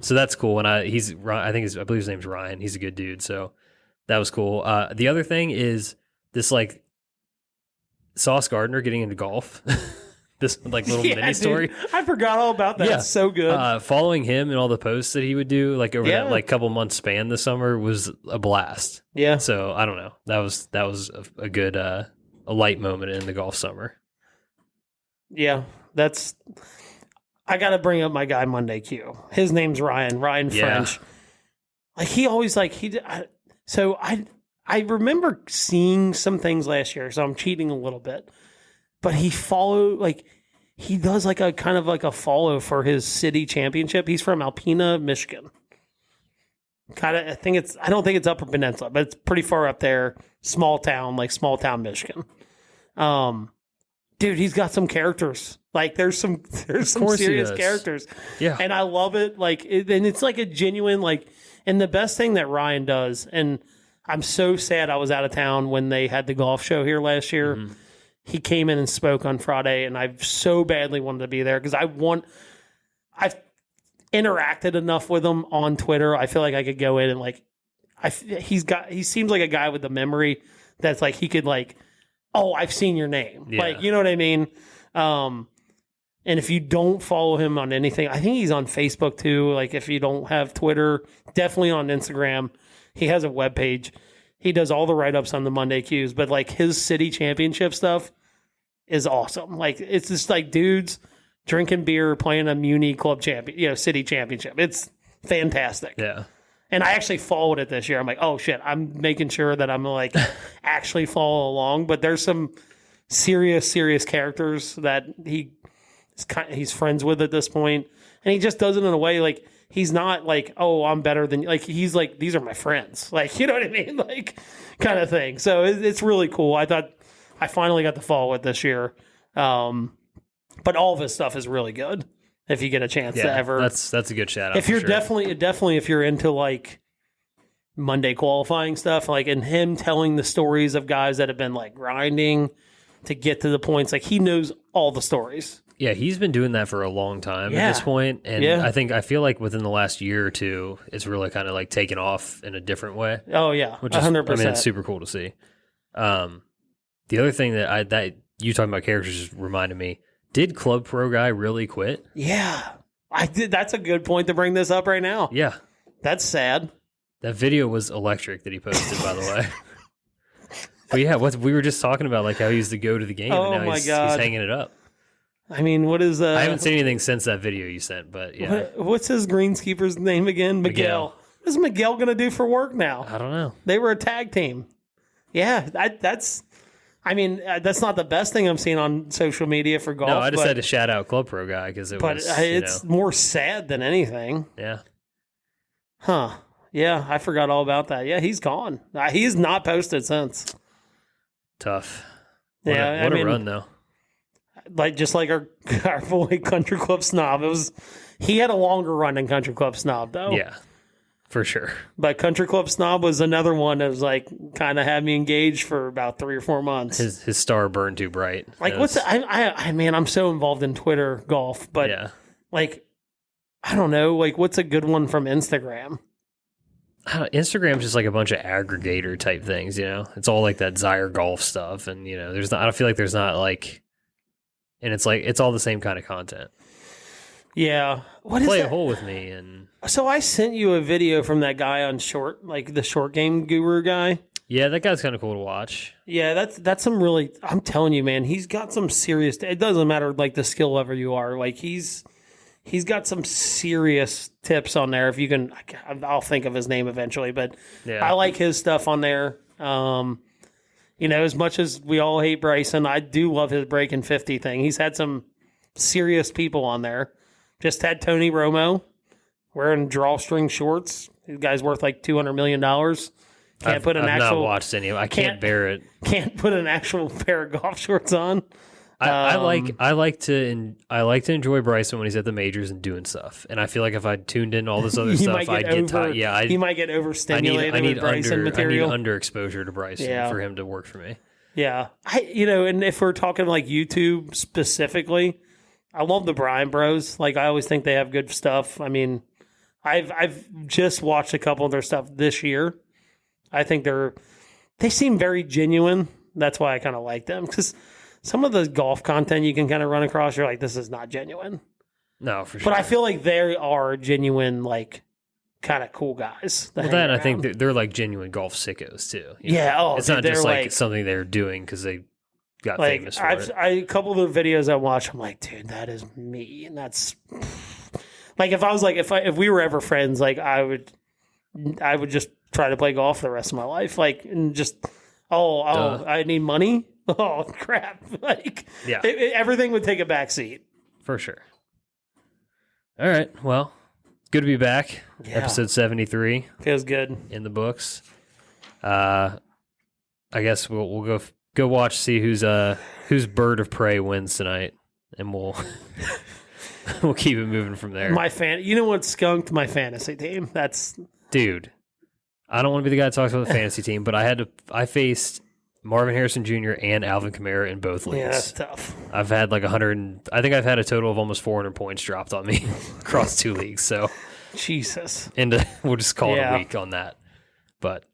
So that's cool. And I believe his name's Ryan. He's a good dude. So that was cool. The other thing is this like Sauce Gardner getting into golf. This like little mini story. I forgot all about that. Yeah. It's so good. Following him and all the posts that he would do like over that like couple months span this summer was a blast. Yeah. So I don't know. That was a good a light moment in the golf summer. Yeah, I got to bring up my guy Monday Q. His name's Ryan French. Like he always like so I remember seeing some things last year, so I'm cheating a little bit. But he does like a kind of like a follow for his city championship. He's from Alpena, Michigan. I don't think it's Upper Peninsula, but it's pretty far up there. Small town, Michigan. Dude, he's got some characters. Like there's some serious characters. Yeah. And I love it. Like, and it's like a genuine, like, and the best thing that Ryan does, and I'm so sad I was out of town when they had the golf show here last year. Mm-hmm. He came in and spoke on Friday, and I so badly wanted to be there because I've interacted enough with him on Twitter. I feel like I could go in and like, he seems like a guy with a memory that's like, he could like, oh, I've seen your name. Yeah. Like, you know what I mean? And if you don't follow him on anything, I think he's on Facebook too. Like if you don't have Twitter, definitely on Instagram. He has a webpage. He does all the write-ups on the Monday Qs, but like his city championship stuff is awesome. Like it's just like dudes drinking beer, playing a Muni club city championship. It's fantastic. Yeah. And I actually followed it this year. I'm like, oh shit, I'm making sure that I'm like actually follow along. But there's some serious characters that he's friends with at this point, and he just does it in a way like. He's not like, oh, I'm better than you. Like, he's like, these are my friends. Like, you know what I mean? Like, kind of thing. So it's really cool. I thought I finally got to follow it this year. But all of his stuff is really good if you get a chance to ever. That's a good shout out. If you're definitely, if you're into like Monday qualifying stuff, like, and him telling the stories of guys that have been like grinding to get to the points, like, he knows all the stories. Yeah, he's been doing that for a long time at this point. And I feel like within the last year or two, it's really kind of like taken off in a different way. Oh, yeah. Which is, 100%. I mean, it's super cool to see. The other thing that you talking about characters just reminded me, did Club Pro Guy really quit? Yeah. I did. That's a good point to bring this up right now. Yeah. That's sad. That video was electric that he posted, by the way. But yeah, we were just talking about like how he used to go to the game and now he's hanging it up. I mean, what is I haven't seen anything since that video you sent, but yeah. What's his greenskeeper's name again? Miguel. What's Miguel going to do for work now? I don't know. They were a tag team. Yeah, that's not the best thing I'm seeing on social media for golf. No, I just had to shout out Club Pro guy because it's more sad than anything. Yeah. Huh. Yeah, I forgot all about that. Yeah, he's gone. He's not posted since. Tough. What a run, though. Just like our boy Country Club Snob. He had a longer run than Country Club Snob, though. Yeah, for sure. But Country Club Snob was another one that was kind of had me engaged for about 3 or 4 months. His star burned too bright. I'm so involved in Twitter golf, but yeah. I don't know, what's a good one from Instagram? Instagram's just like a bunch of aggregator type things, It's all like that Zyre golf stuff, and there's not. I don't feel like there's not and it's all the same kind of content. Yeah, Play a hole with me, and so I sent you a video from that guy on the short game guru guy. Yeah, that guy's kind of cool to watch. Yeah, that's some really. I'm telling you, man, he's got some serious. It doesn't matter the skill level you are. He's got some serious tips on there. If you can, I'll think of his name eventually. But yeah. I like his stuff on there. As much as we all hate Bryson, I do love his breaking 50 thing. He's had some serious people on there. Just had Tony Romo wearing drawstring shorts. The guy's worth $200 million. I've not watched any. I can't bear it. Can't put an actual pair of golf shorts on. I like to enjoy Bryson when he's at the majors and doing stuff. And I feel like if I tuned in all this other stuff, I'd get tired. Yeah, he might get overstimulated. I need with Bryson material. I need underexposure to Bryson for him to work for me. Yeah, and if we're talking YouTube specifically, I love the Bryan Bros. I always think they have good stuff. I've just watched a couple of their stuff this year. I think they seem very genuine. That's why I kind of like them, because some of the golf content you can kind of run across, you're like, this is not genuine. No, for sure. But I feel like they are genuine, kind of cool guys. Well, that I think they're genuine golf sickos too. Yeah. It's not just something they're doing because they got famous for it. A couple of the videos I watch, I'm like, dude, that is me, and that's if I was if we were ever friends, I would just try to play golf the rest of my life, and just I need money. Oh crap! Yeah, everything would take a back seat for sure. All right, well, good to be back. Yeah. Episode 73 feels good in the books. I guess we'll go watch, see whose bird of prey wins tonight, and we'll keep it moving from there. You know what, Skunked, my fantasy team. Dude. I don't want to be the guy that talks about the fantasy team, but I faced Marvin Harrison Jr. and Alvin Kamara in both leagues. Yeah, that's tough. I've had 100. I think I've had a total of almost 400 points dropped on me across 2 leagues. So, Jesus. And we'll just call it a week on that. But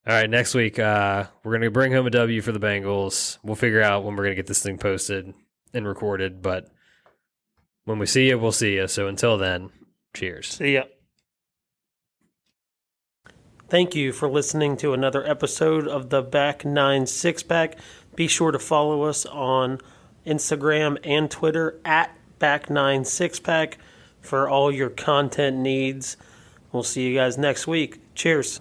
all right, next week we're going to bring home a W for the Bengals. We'll figure out when we're going to get this thing posted and recorded. But when we see you, we'll see you. So until then, cheers. See ya. Thank you for listening to another episode of the Back 9 Six-Pack. Be sure to follow us on Instagram and Twitter at Back 9 Six-Pack for all your content needs. We'll see you guys next week. Cheers.